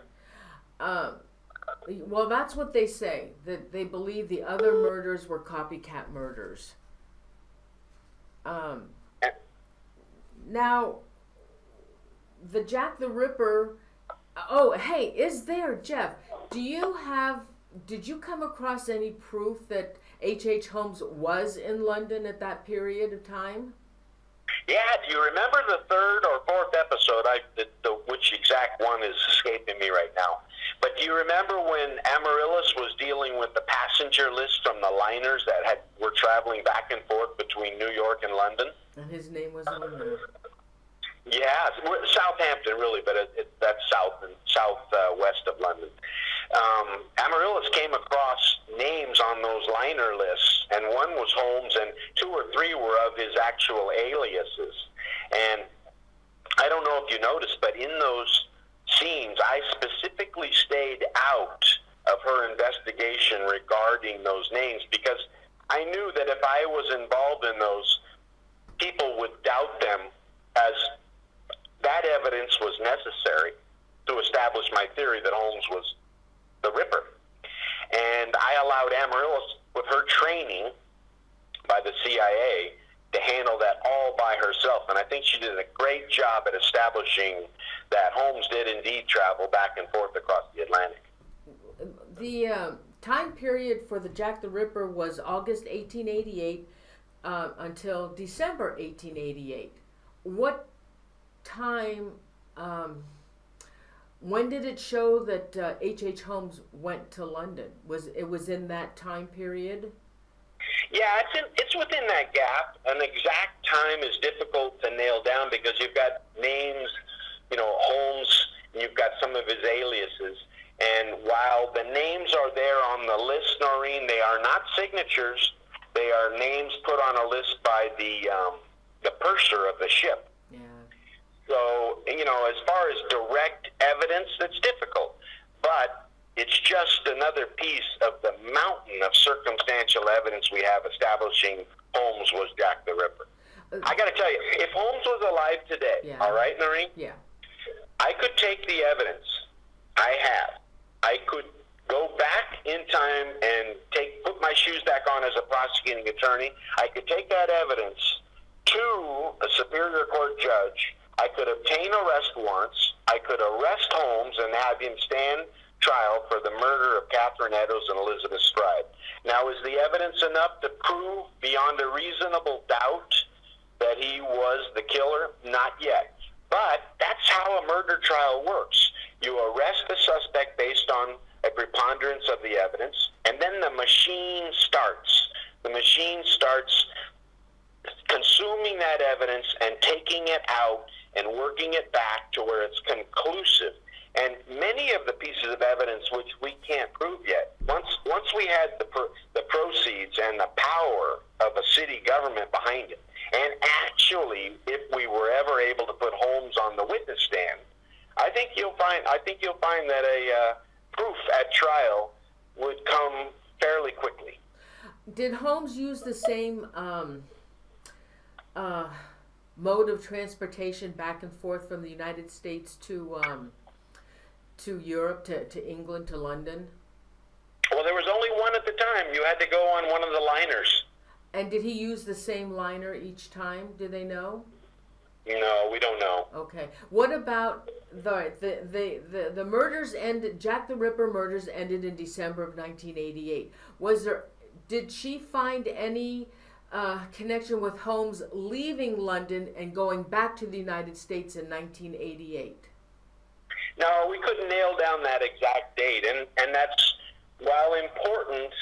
Well, that's what they say, that they believe the other murders were copycat murders. Now, the Jack the Ripper... Oh, hey, Jeff, did you come across any proof that H.H. Holmes was in London at that period of time? Yeah, do you remember the 3rd or 4th episode, which exact one is escaping me right now, But do you remember when Amaryllis was dealing with the passenger list from the liners that were traveling back and forth between New York and London? And his name was on there. Yeah, Southampton really, but that's southwest of London. Amaryllis came across names on those liner lists, and one was Holmes, and 2 or 3 were of his actual aliases. And I don't know if you noticed, but in those scenes, I specifically stayed out of her investigation regarding those names because I knew that if I was involved in those, people would doubt them, as that evidence was necessary to establish my theory that Holmes was the Ripper. And I allowed Amaryllis, with her training by the CIA, to handle that all by herself. And I think she did a great job at establishing that Holmes did indeed travel back and forth across the Atlantic. The time period for the Jack the Ripper was August 1888 until December 1888. What time, when did it show that H.H. Holmes went to London? It was in that time period? Yeah, it's within that gap. An exact time is difficult to nail down because you've got names, Holmes, and you've got some of his aliases. And while the names are there on the list, Noreen, they are not signatures. They are names put on a list by the purser of the ship. Yeah. So, as far as direct evidence, it's difficult. But it's just another piece of the mountain of circumstantial evidence we have establishing Holmes was Jack the Ripper. I got to tell you, if Holmes was alive today, yeah. All right, Noreen? Yeah. I could take the evidence I have. I could go back in time and put my shoes back on as a prosecuting attorney. I could take that evidence to a superior court judge. I could obtain arrest warrants. I could arrest Holmes and have him stand trial for the murder of Catherine Eddowes and Elizabeth Stride. Now, is the evidence enough to prove beyond a reasonable doubt that he was the killer? Not yet. But that's how a murder trial works. You arrest the suspect based on a preponderance of the evidence, and then the machine starts. The machine starts consuming that evidence and taking it out and working it back to where it's conclusive. And many of the pieces of evidence which we can't prove yet, once we had the proceeds and the power of a city government behind it, and actually, if we were ever able to put Holmes on the witness stand, I think you'll find that a proof at trial would come fairly quickly. Did Holmes use the same mode of transportation back and forth from the United States to Europe, to England, to London? Well, there was only one at the time. You had to go on one of the liners. And did he use the same liner each time? Do they know? No, we don't know. Okay. What about the murders ended? Jack the Ripper murders ended in December of 1988. Did she find any connection with Holmes leaving London and going back to the United States in 1988? No, we couldn't nail down that exact date, and that's, while important,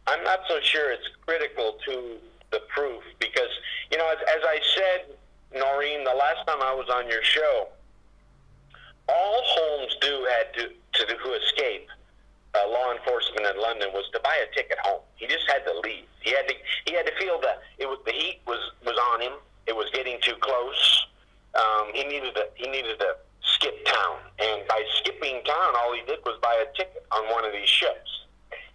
I'm not so sure it's critical to the proof because, as I said, Noreen, the last time I was on your show, all Holmes had to escape law enforcement in London was to buy a ticket home. He just had to leave. He had to feel that the heat was on him. It was getting too close. He needed to skip town, and by skipping town, all he did was buy a ticket on one of these ships.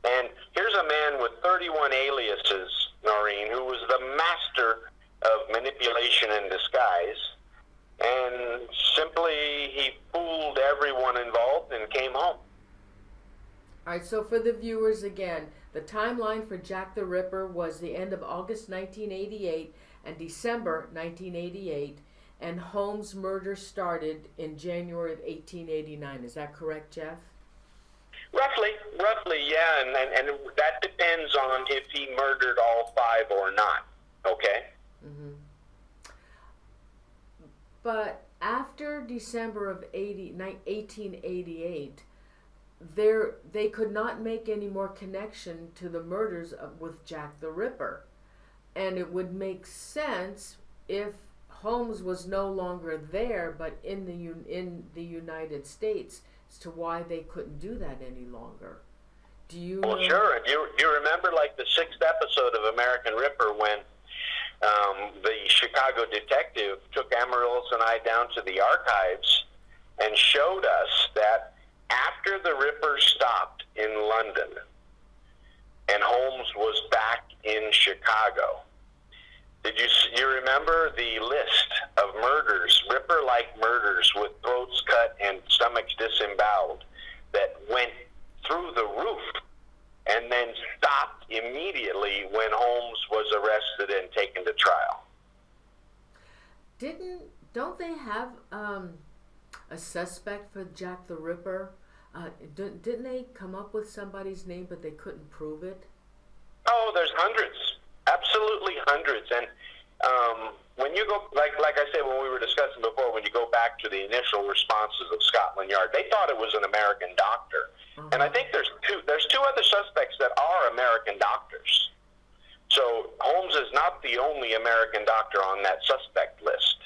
And here's a man with 31 aliases, Noreen, who was the master of manipulation and disguise, and simply he fooled everyone involved and came home. All right, so for the viewers again, the timeline for Jack the Ripper was the end of August 1988 and December 1988, and Holmes' murder started in January of 1889. Is that correct, Jeff? Roughly, yeah, and that depends on if he murdered all 5 or not, okay? Mm-hmm. But after December of 1888, they could not make any more connection to the murders with Jack the Ripper. And it would make sense if Holmes was no longer there, but in the United States, as to why they couldn't do that any longer. Do you Well, know? sure. Do you remember, like, the 6th episode of American Ripper when the Chicago detective took Amaryllis and I down to the archives and showed us that after the Ripper stopped in London and Holmes was back in Chicago, you remember the list of murders, Ripper-like murders with throats cut and stomachs disemboweled, that went through the roof and then stopped immediately when Holmes was arrested and taken to trial? Don't they have a suspect for Jack the Ripper? Didn't they come up with somebody's name, but they couldn't prove it? Oh, there's hundreds, absolutely hundreds. And when you go, like I said, when we were discussing before, when you go back to the initial responses of Scotland Yard, they thought it was an American doctor. And I think there's two other suspects that are American doctors. So Holmes is not the only American doctor on that suspect list.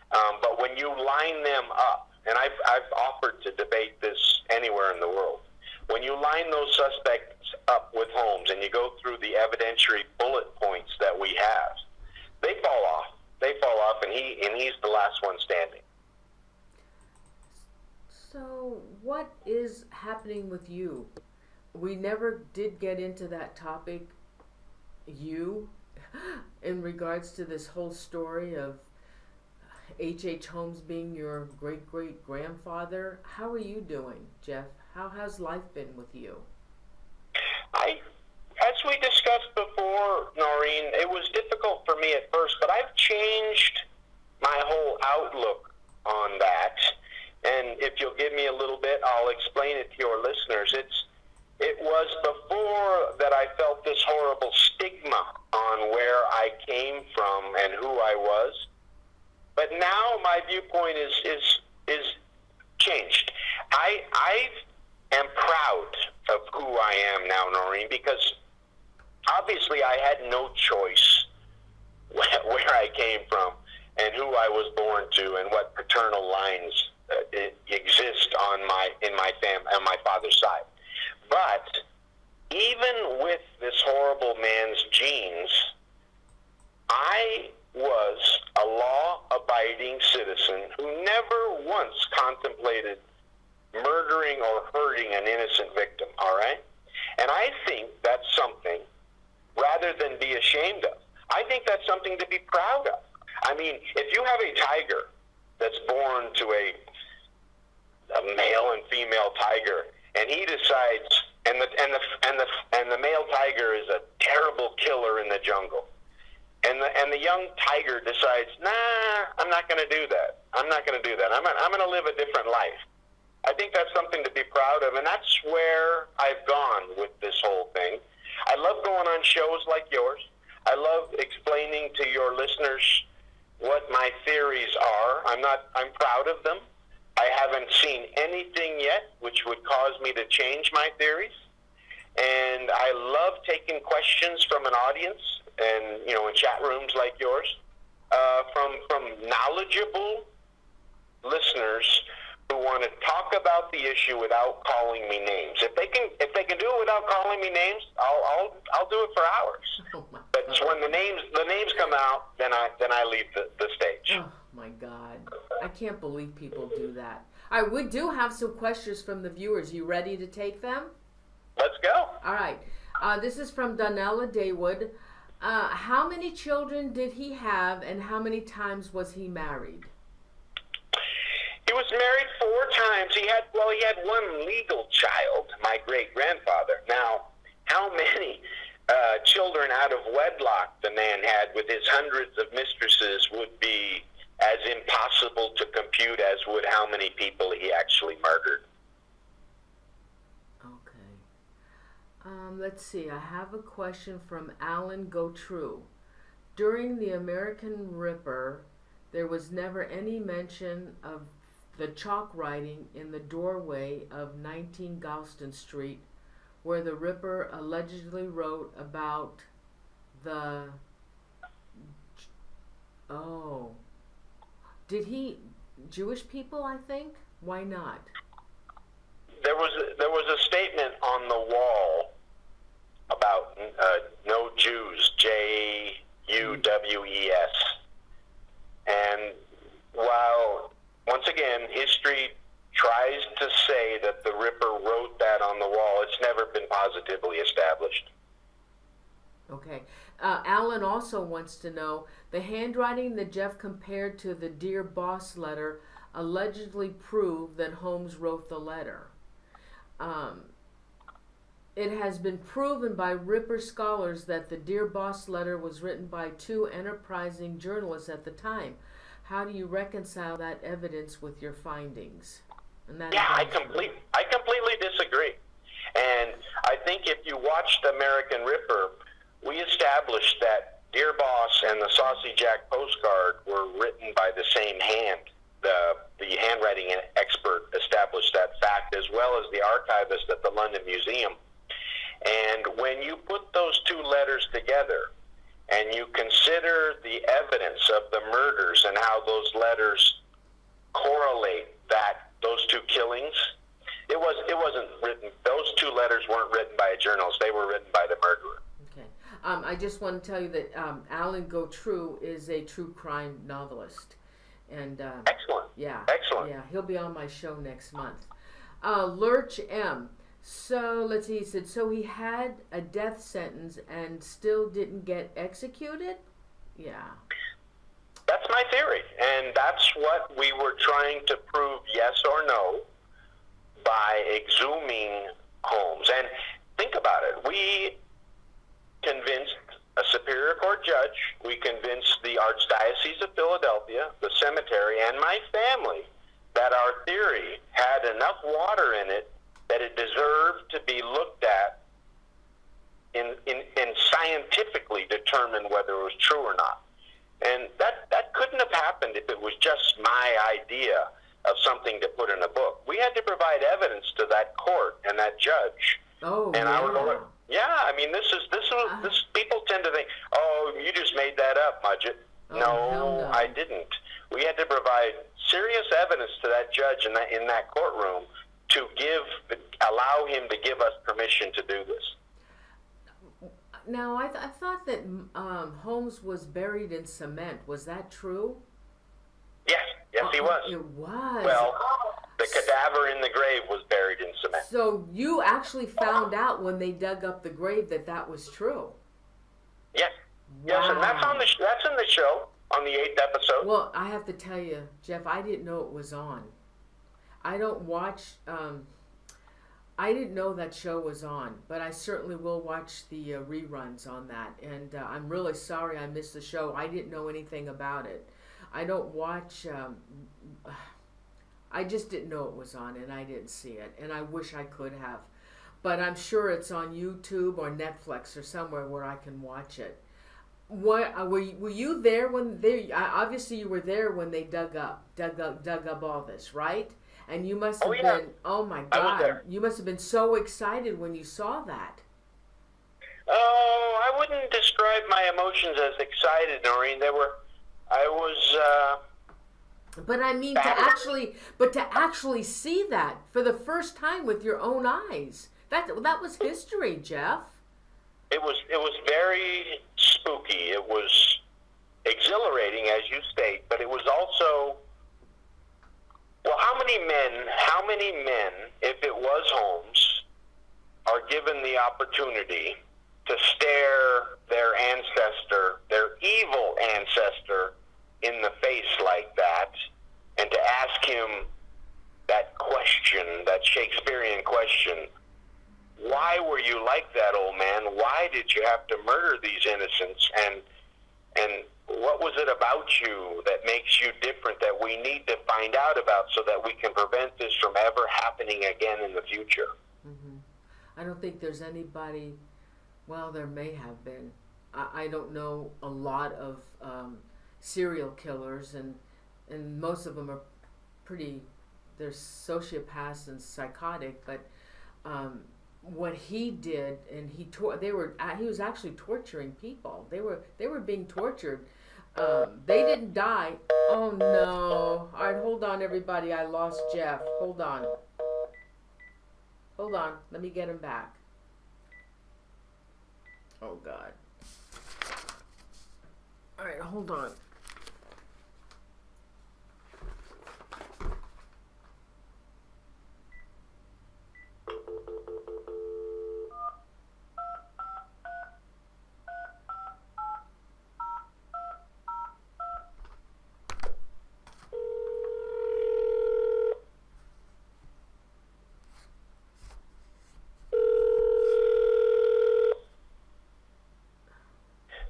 But when you line them up, and I've offered to debate this anywhere in the world, when you line those suspects up with Holmes and you go through the evidentiary bullet points that we have, they fall off. They fall off, and he's the last one standing. So what is happening with you? We never did get into that topic, in regards to this whole story of H.H. Holmes being your great-great-grandfather. How are you doing, Jeff? How has life been with you? As we discussed before, Noreen, it was difficult for me at first, but I've changed my whole outlook on that. And if you'll give me a little bit, I'll explain it to your listeners. It was before that I felt this horrible stigma on where I came from and who I was. But now my viewpoint is changed. I am proud of who I am now, Noreen, because obviously I had no choice where I came from and who I was born to and what paternal lines exist on my father's side. But even with this horrible man's genes, I was a law-abiding citizen who never once contemplated murdering or hurting an innocent victim, all right? And I think that's something, rather than be ashamed of, I think that's something to be proud of. I mean, if you have a tiger that's born to a male and female tiger, and he decides, and the male tiger is a terrible killer in the jungle, and the young tiger decides, nah, I'm not going to do that. I'm not going to do that. I'm going to live a different life. I think that's something to be proud of, and that's where I've gone with this whole thing. I love going on shows like yours. I love explaining to your listeners what my theories are. I'm proud of them. I haven't seen anything yet which would cause me to change my theories. And I love taking questions from an audience and, in chat rooms like yours, from knowledgeable listeners who want to talk about the issue without calling me names. If they can do it without calling me names, I'll do it for hours. Oh my But God. when the names come out, then I leave the stage. Oh my God. I can't believe people do that. All right, we do have some questions from the viewers. You ready to take them? Let's go. All right. This is from Donella Daywood. How many children did he have, and how many times was he married? He was married 4 times. He had one legal child, my great-grandfather. Now, how many children out of wedlock the man had with his hundreds of mistresses would be as impossible to compute as would how many people he actually murdered. Okay. Let's see. I have a question from Alan Gotrue. During the American Ripper, there was never any mention of the chalk writing in the doorway of 19 Galston Street, where the Ripper allegedly wrote about the... Oh. Did he... Jewish people, I think? Why not? There was a statement on the wall about no Jews, Juwes. And while, once again, history tries to say that the Ripper wrote that on the wall, it's never been positively established. Okay. Alan also wants to know, the handwriting that Jeff compared to the Dear Boss letter allegedly proved that Holmes wrote the letter. It has been proven by Ripper scholars that the Dear Boss letter was written by two enterprising journalists at the time. How do you reconcile that evidence with your findings? I completely disagree. And I think if you watched American Ripper, we established that Dear Boss and the Saucy Jack postcard were written by the same hand. The handwriting expert established that fact, as well as the archivist at the London Museum. And when you put those two letters together and you consider the evidence of the murders and how those letters correlate those two killings, it wasn't written. Those two letters weren't written by a journalist. They were written by the murderer. Okay. I just want to tell you that Alan Gautreaux is a true crime novelist. And excellent. Yeah. Excellent. Yeah, he'll be on my show next month. Lurch M. So let's see. He said, so he had a death sentence and still didn't get executed? Yeah. That's my theory, and that's what we were trying to prove, yes or no, by exhuming Holmes. And think about it. We convinced a Superior Court judge, we convinced the Archdiocese of Philadelphia, the cemetery, and my family that our theory had enough water in it that it deserved to be looked at and scientifically determine whether it was true or not. And that couldn't have happened if it was just my idea of something to put in a book. We had to provide evidence to that court and that judge. Oh, and I mean, this people tend to think, oh, you just made that up, Mudgett. No, I didn't. We had to provide serious evidence to that judge in that courtroom to allow him to give us permission to do this. Now, I thought that Holmes was buried in cement. Was that true? Yes, he was. It was. Well, the cadaver in the grave was buried in cement. So you actually found out when they dug up the grave that was true? Yes. Wow. Yes, and that's in the show on the 8th episode. Well, I have to tell you, Jeff, I didn't know it was on. I don't watch... I didn't know that show was on, but I certainly will watch the reruns on that. And I'm really sorry I missed the show. I didn't know anything about it. I don't watch... I just didn't know it was on, and I didn't see it. And I wish I could have. But I'm sure it's on YouTube or Netflix or somewhere where I can watch it. Were you there when they... Obviously, you were there when they dug up all this, right? And you must have been, oh my God, you must have been so excited when you saw that. Oh, I wouldn't describe my emotions as excited, Noreen. But I mean, to actually see that for the first time with your own eyes, that was history, Jeff. It was very spooky. It was exhilarating, as you state, but it was also... Well, how many men, if it was Holmes, are given the opportunity to stare their ancestor, their evil ancestor, in the face like that, and to ask him that question, that Shakespearean question, why were you like that, old man? Why did you have to murder these innocents? And what was it about you that makes you different that we need to find out about so that we can prevent this from ever happening again in the future? Mm-hmm. I don't think there's anybody, well, there may have been. I don't know a lot of serial killers, and most of them are pretty they're sociopaths and psychotic, but what he did, and he was actually torturing people. They were being tortured. They didn't die. Oh no! All right, hold on, everybody. I lost Jeff. Hold on. Let me get him back. Oh God. All right, hold on.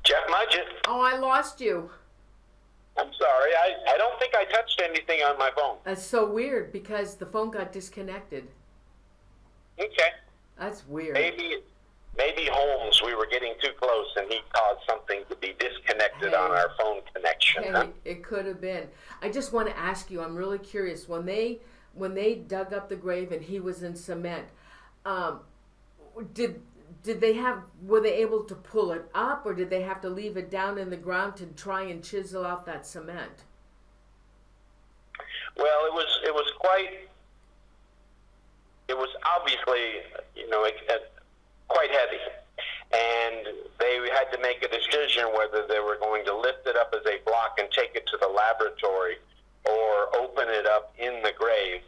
Jeff Mudgett. Oh, I lost you. I'm sorry. I don't think I touched anything on my phone. That's so weird because the phone got disconnected. Okay. That's weird. Maybe Holmes, we were getting too close and he caused something to be disconnected on our phone connection. Hey, it could have been. I just want to ask you, I'm really curious, when they dug up the grave and he was in cement, were they able to pull it up, or did they have to leave it down in the ground to try and chisel out that cement? Well, it was obviously, quite heavy. And they had to make a decision whether they were going to lift it up as a block and take it to the laboratory or open it up in the grave.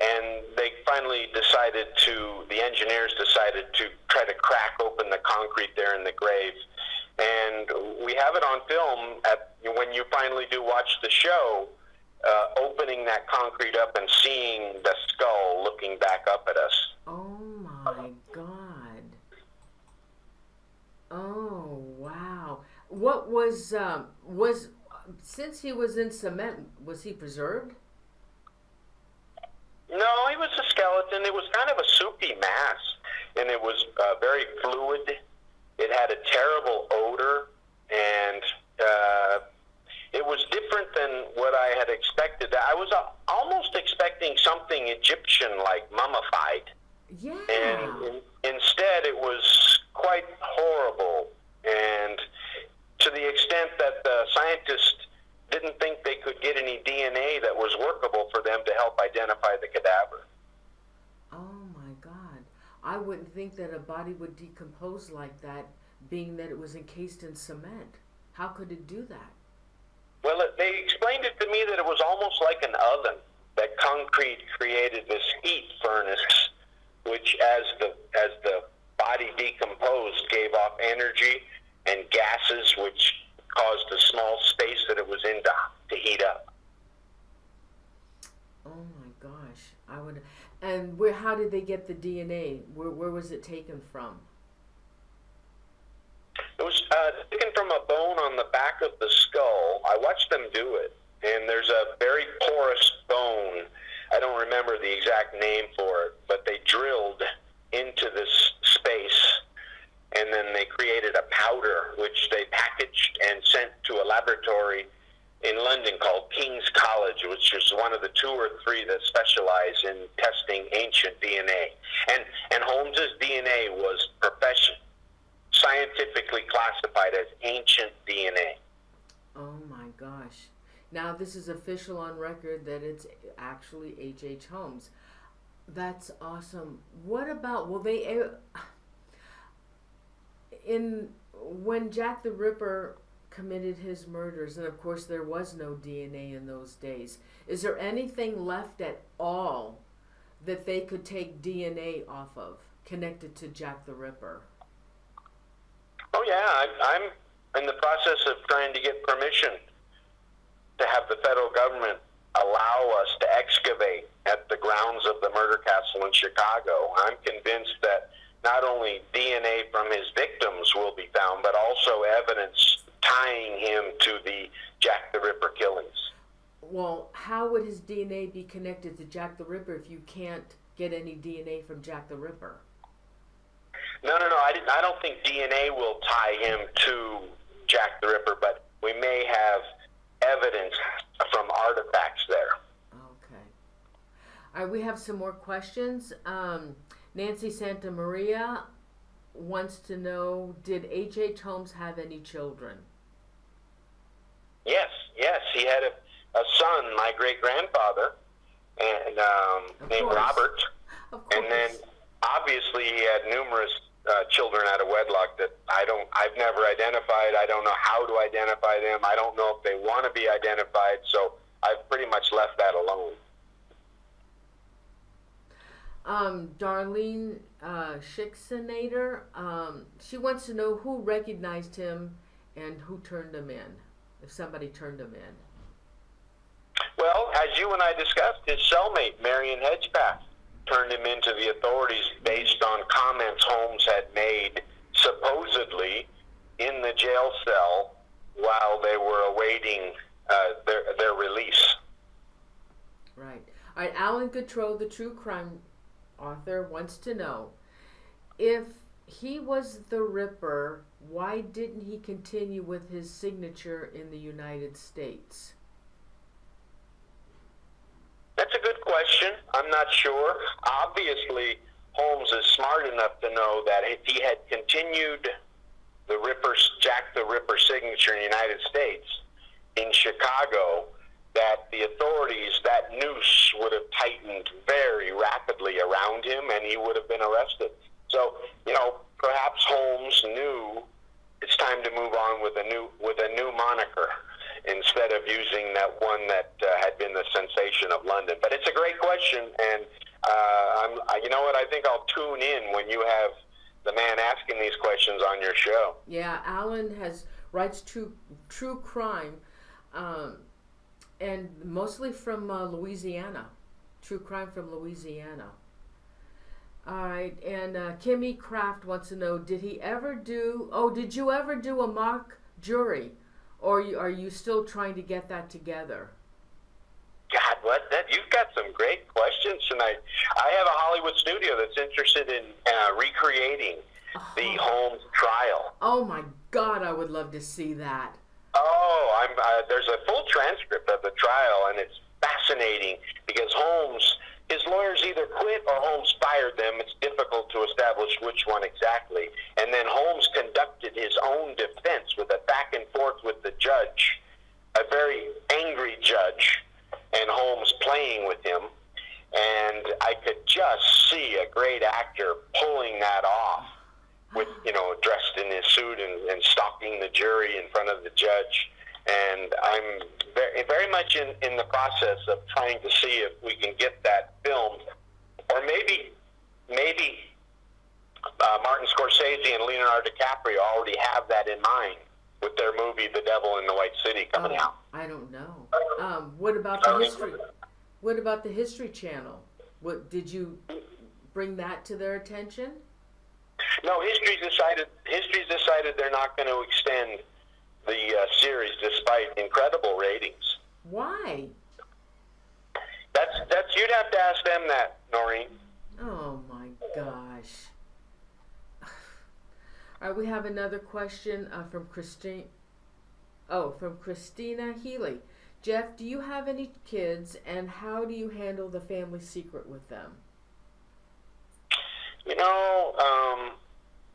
And they finally the engineers decided to try to crack open the concrete there in the grave. And we have it on film when you finally do watch the show, opening that concrete up and seeing the skull looking back up at us. Oh my God. Oh, wow. What was since he was in cement, was he preserved? No, he was a skeleton. It was kind of a soupy mass, and it was very fluid. It had a terrible odor, and it was different than what I had expected. I was almost expecting something Egyptian-like, mummified. Yeah. And instead, it was quite horrible, and to the extent that the scientists didn't think they could get any DNA that was workable for them to help identify the cadaver. Oh my God. I wouldn't think that a body would decompose like that, being that it was encased in cement. How could it do that? Well, they explained it to me that it was almost like an oven, that concrete created this heat furnace, which as the body decomposed gave off energy and gases, which caused the small space that it was in to heat up. Oh my gosh. I would. And how did they get the DNA? Where was it taken from? It was taken from a bone on the back of the skull. I watched them do it, and there's a very porous bone. I don't remember the exact name for it, but they drilled into this space, and then they created a powder which they packaged and sent to a laboratory in London called King's College, which is one of the 2 or 3 that specialize in testing ancient DNA. And Holmes's DNA was scientifically classified as ancient DNA. Oh my gosh. Now this is official on record that it's actually H.H. Holmes. That's awesome. What about, when Jack the Ripper committed his murders, and of course there was no DNA in those days, is there anything left at all that they could take DNA off of, connected to Jack the Ripper? Oh yeah, I'm in the process of trying to get permission to have the federal government allow us to excavate at the grounds of the murder castle in Chicago. I'm convinced that not only DNA from his victims will be found, but also evidence tying him to the Jack the Ripper killings. Well, how would his DNA be connected to Jack the Ripper if you can't get any DNA from Jack the Ripper? No. I don't think DNA will tie him to Jack the Ripper, but we may have evidence from artifacts there. Okay. All right, we have some more questions. Nancy Santa Maria wants to know, did H.H. Holmes have any children? Yes, he had a son, my great-grandfather, and named Robert. Of course. And then, obviously, he had numerous children out of wedlock that I've never identified. I don't know how to identify them. I don't know if they want to be identified, so I've pretty much left that alone. Darlene Schixenator, she wants to know who recognized him and who turned him in, if somebody turned him in. Well, as you and I discussed, his cellmate, Marion Hedgepath, turned him into the authorities based on comments Holmes had made supposedly in the jail cell while they were awaiting their release. Right. All right, Alan Gautreaux, the true crime author, wants to know, if he was the Ripper, why didn't he continue with his signature in the United States? That's a good question. I'm not sure. Obviously, Holmes is smart enough to know that if he had continued Jack the Ripper signature in the United States, in Chicago, that the authorities, that noose would have tightened very rapidly around him and he would have been arrested. So, perhaps Holmes knew it's time to move on with a new moniker instead of using that one that had been the sensation of London. But it's a great question, and you know what? I think I'll tune in when you have the man asking these questions on your show. Yeah, Alan writes true crime, and mostly from Louisiana. True crime from Louisiana. All right, and Kimmy Kraft wants to know, did you ever do a mock jury? Or are you still trying to get that together? God, you've got some great questions tonight. I have a Hollywood studio that's interested in recreating the Holmes Trial. Oh my God, I would love to see that. Oh, there's a full transcript of the trial, and it's fascinating because his lawyers either quit or Holmes fired them. It's difficult to establish which one exactly. And then Holmes conducted his own defense with a back and forth with the judge, a very angry judge, and Holmes playing with him. And I could just see a great actor pulling that off with, dressed in his suit and stalking the jury in front of the judge. And I'm very, very much in the process of trying to see if we can get that filmed, or maybe Martin Scorsese and Leonardo DiCaprio already have that in mind with their movie The Devil in the White City coming out. I don't know. What about the history? What about the History Channel? What did you bring that to their attention? No, History's decided they're not going to extend the series despite incredible ratings. Why? That's you'd have to ask them that, Noreen. Oh my gosh. All right, we have another question from Christine. Oh, from Christina Healy. Jeff, do you have any kids, and how do you handle the family secret with them?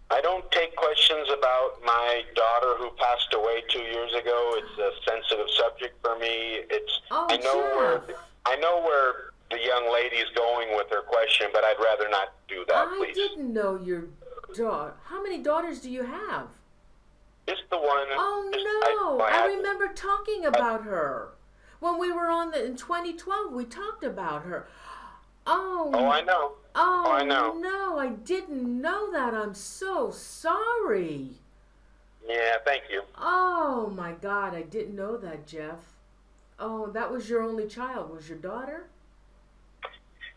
I don't take questions about my daughter who passed away 2 years ago. It's a sensitive subject for me. I know where the young lady's going with her question, but I'd rather not do that, please. I didn't know your daughter. How many daughters do you have? Just the one. Oh, no. I remember talking about her. When we were in 2012, we talked about her. Oh, I know. Oh, I know. No, I didn't know that. I'm so sorry. Yeah, thank you. Oh, my God. I didn't know that, Jeff. Oh, that was your only child. Was your daughter?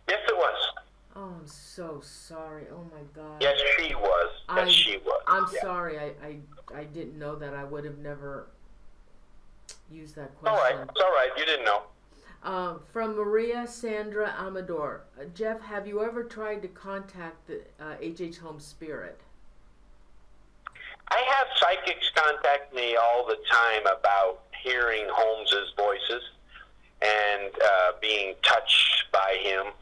Yes, it was. Oh, I'm so sorry. Oh, my God. Yes, she was. She was. I'm sorry. I didn't know that. I would have never used that question. It's all right. You didn't know. From Maria Sandra Amador. Jeff, have you ever tried to contact the H.H. Holmes spirit? I have psychics contact me all the time about hearing Holmes's voices and being touched by him.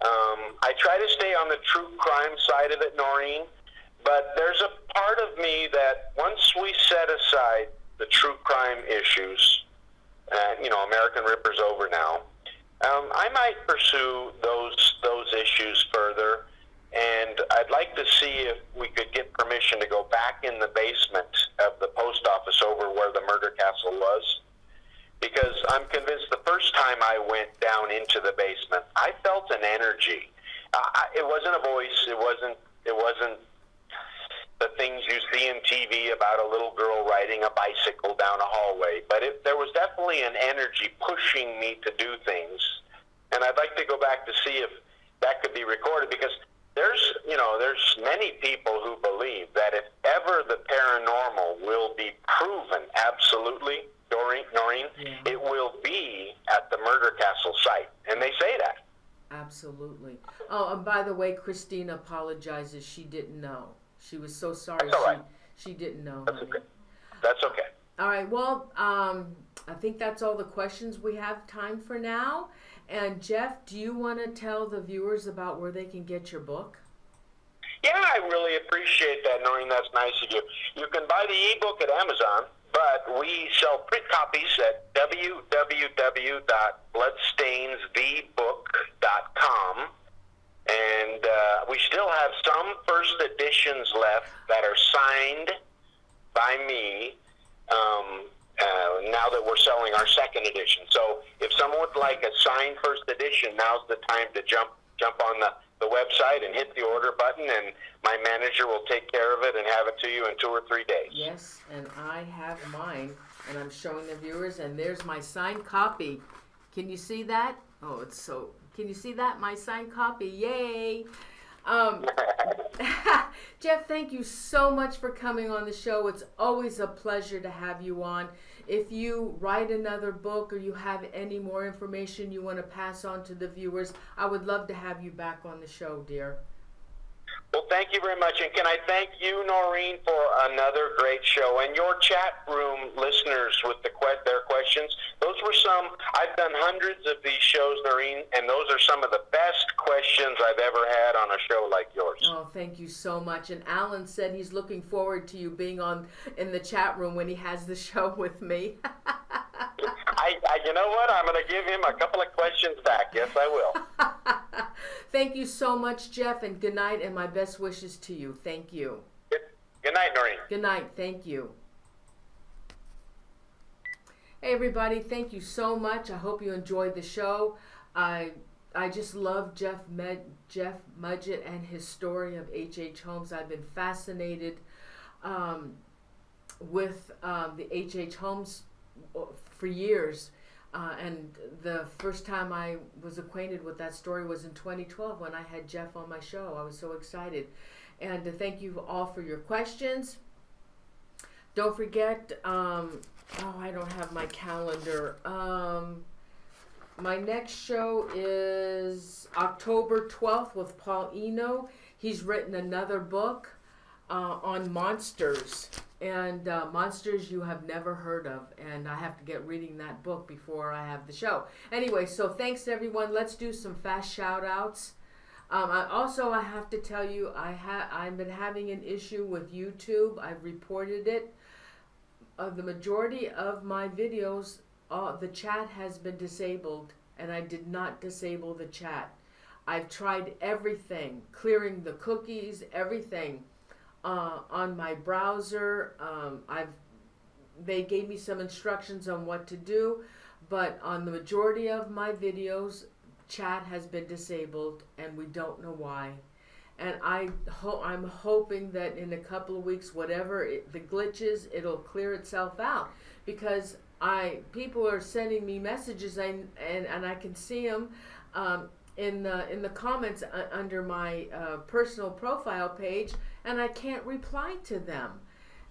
I try to stay on the true crime side of it, Noreen, but there's a part of me that once we set aside the true crime issues, American Ripper's over now, I might pursue those issues further, and I'd like to see if we could get permission to go back in the basement of the post office over where the murder castle was, because I'm convinced the first time I went down into the basement, I felt an energy. It wasn't a voice. It wasn't the things you see in TV about a little girl riding a bicycle down a hallway. But there was definitely an energy pushing me to do things. And I'd like to go back to see if that could be recorded, because there's many people who believe that if ever the paranormal will be proven absolutely, Noreen, Yeah. it will be at the murder castle site. And they say that. Absolutely. Oh, and by the way, Christina apologizes. She didn't know. She was so sorry. That's all right. She didn't know. That's honey. okay. That's okay. All right. Well, I think that's all the questions we have time for now. And Jeff, do you want to tell the viewers about where they can get your book? Yeah, I really appreciate that, Noreen. That's nice of you. You can buy the ebook at Amazon, but we sell print copies at www.bloodstainsthebook.com. And we still have some first editions left that are signed by me now that we're selling our second edition. So if someone would like a signed first edition, now's the time to jump on the website and hit the order button, and my manager will take care of it and have it to you in 2 or 3 days. Yes, and I have mine, and I'm showing the viewers, and there's my signed copy. Can you see that? Oh, it's so... Can you see that? My signed copy. Yay! Jeff, thank you so much for coming on the show. It's always a pleasure to have you on. If you write another book or you have any more information you want to pass on to the viewers, I would love to have you back on the show, dear. Well, thank you very much. And can I thank you, Noreen, for another great show. And your chat room listeners with their questions, those were some, I've done hundreds of these shows, Noreen, and those are some of the best questions I've ever had on a show like yours. Oh, thank you so much. And Alan said he's looking forward to you being in the chat room when he has the show with me. You know what? I'm going to give him a couple of questions back. Yes, I will. Thank you so much, Jeff, and good night, and my best wishes to you. Thank you. Good night, Noreen. Good night. Thank you. Hey, everybody. Thank you so much. I hope you enjoyed the show. I just love Jeff Mudgett and his story of H.H. Holmes. I've been fascinated with the H.H. Holmes for years. And the first time I was acquainted with that story was in 2012 when I had Jeff on my show. I was so excited. And to thank you all for your questions. Don't forget, I don't have my calendar. My next show is October 12th with Paul Eno. He's written another book on monsters. And monsters you have never heard of, and I have to get reading that book before I have the show. Anyway, so thanks to everyone. Let's do some fast shout outs. I have to tell you, I've been having an issue with YouTube. I've reported it. The majority of my videos, the chat has been disabled, and I did not disable the chat. I've tried everything, clearing the cookies, everything. On my browser, they gave me some instructions on what to do, but on the majority of my videos, chat has been disabled, and we don't know why. And I'm hoping that in a couple of weeks, whatever the glitch is, it'll clear itself out, because people are sending me messages, and I can see them. In the comments under my personal profile page, and I can't reply to them.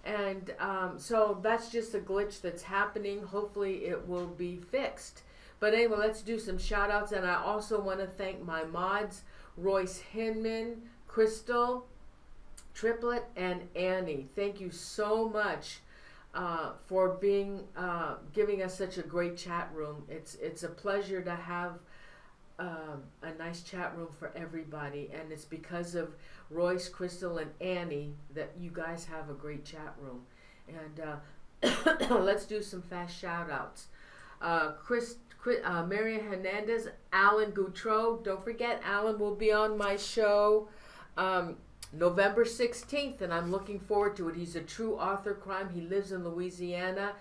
And so that's just a glitch that's happening. Hopefully it will be fixed. But anyway, let's do some shout outs. And I also want to thank my mods, Royce Hinman, Crystal, Triplet, and Annie. Thank you so much for giving us such a great chat room. It's a pleasure to have a nice chat room for everybody, and it's because of Royce, Crystal, and Annie that you guys have a great chat room. And let's do some fast shout outs. Maria Hernandez, Alan Goutreau. Don't forget, Alan will be on my show November 16th, and I'm looking forward to it. He's a true author crime. He lives in Louisiana,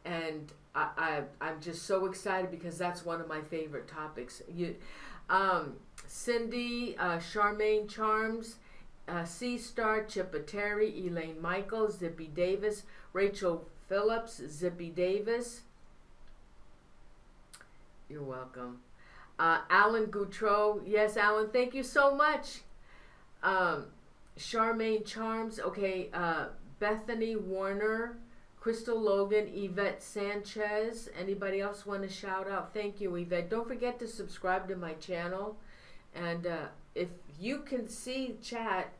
and I'm just so excited because that's one of my favorite topics. Cindy, Charmaine Charms, C-Star, Chippa Terry, Elaine Michaels, Zippy Davis, Rachel Phillips, Zippy Davis. You're welcome. Alan Goutreau. Yes, Alan, thank you so much. Charmaine Charms. Okay, Bethany Warner, Crystal Logan, Yvette Sanchez. Anybody else want to shout out? Thank you, Yvette. Don't forget to subscribe to my channel. And if you can see chat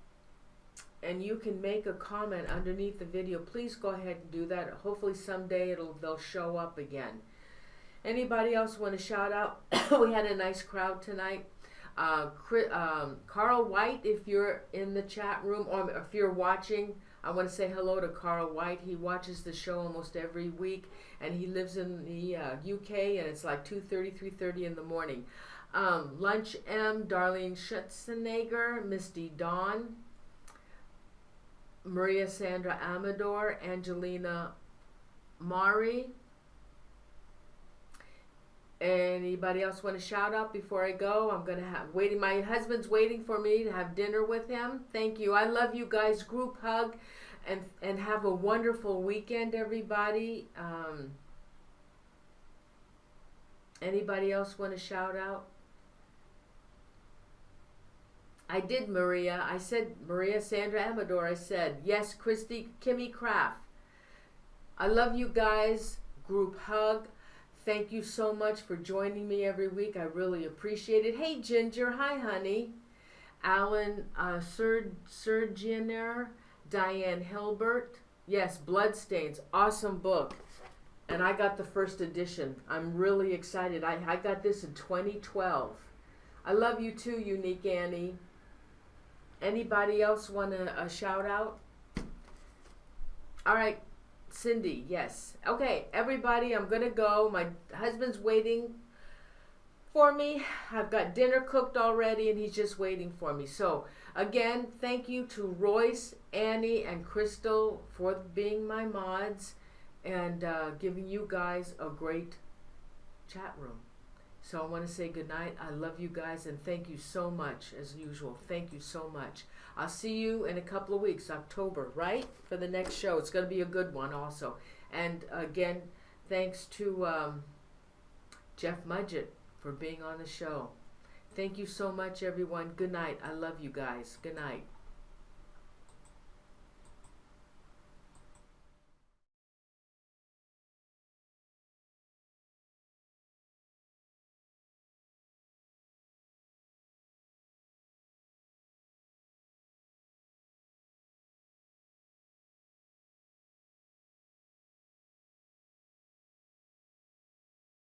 and you can make a comment underneath the video, please go ahead and do that. Hopefully someday they'll show up again. Anybody else want to shout out? We had a nice crowd tonight. Carl White, if you're in the chat room or if you're watching, I want to say hello to Carl White. He watches the show almost every week, and he lives in the UK, and it's like 2:30, 3:30 in the morning. Lunch M, Darlene Schutzenegger, Misty Dawn, Maria Sandra Amador, Angelina Mari. Anybody else want to shout out before I go? I'm gonna have my husband's waiting for me to have dinner with him. Thank you. I love you guys. Group hug, and have a wonderful weekend, everybody. Anybody else want to shout out? I did, Maria. I said Maria Sandra Amador. I said yes, Christy Kimmy Kraft. I love you guys. Group hug. Thank you so much for joining me every week. I really appreciate it. Hey, Ginger. Hi, honey. Alan Surgeoner. Diane Hilbert. Yes, Bloodstains. Awesome book. And I got the first edition. I'm really excited. I got this in 2012. I love you too, Unique Annie. Anybody else want a shout out? All right. Cindy, yes. Okay, everybody, I'm going to go. My husband's waiting for me. I've got dinner cooked already, and he's just waiting for me. So, again, thank you to Royce, Annie, and Crystal for being my mods and giving you guys a great chat room. So I want to say goodnight. I love you guys, and thank you so much, as usual. Thank you so much. I'll see you in a couple of weeks, October, right? For the next show. It's going to be a good one also. And again, thanks to Jeff Mudgett for being on the show. Thank you so much, everyone. Good night. I love you guys. Good night.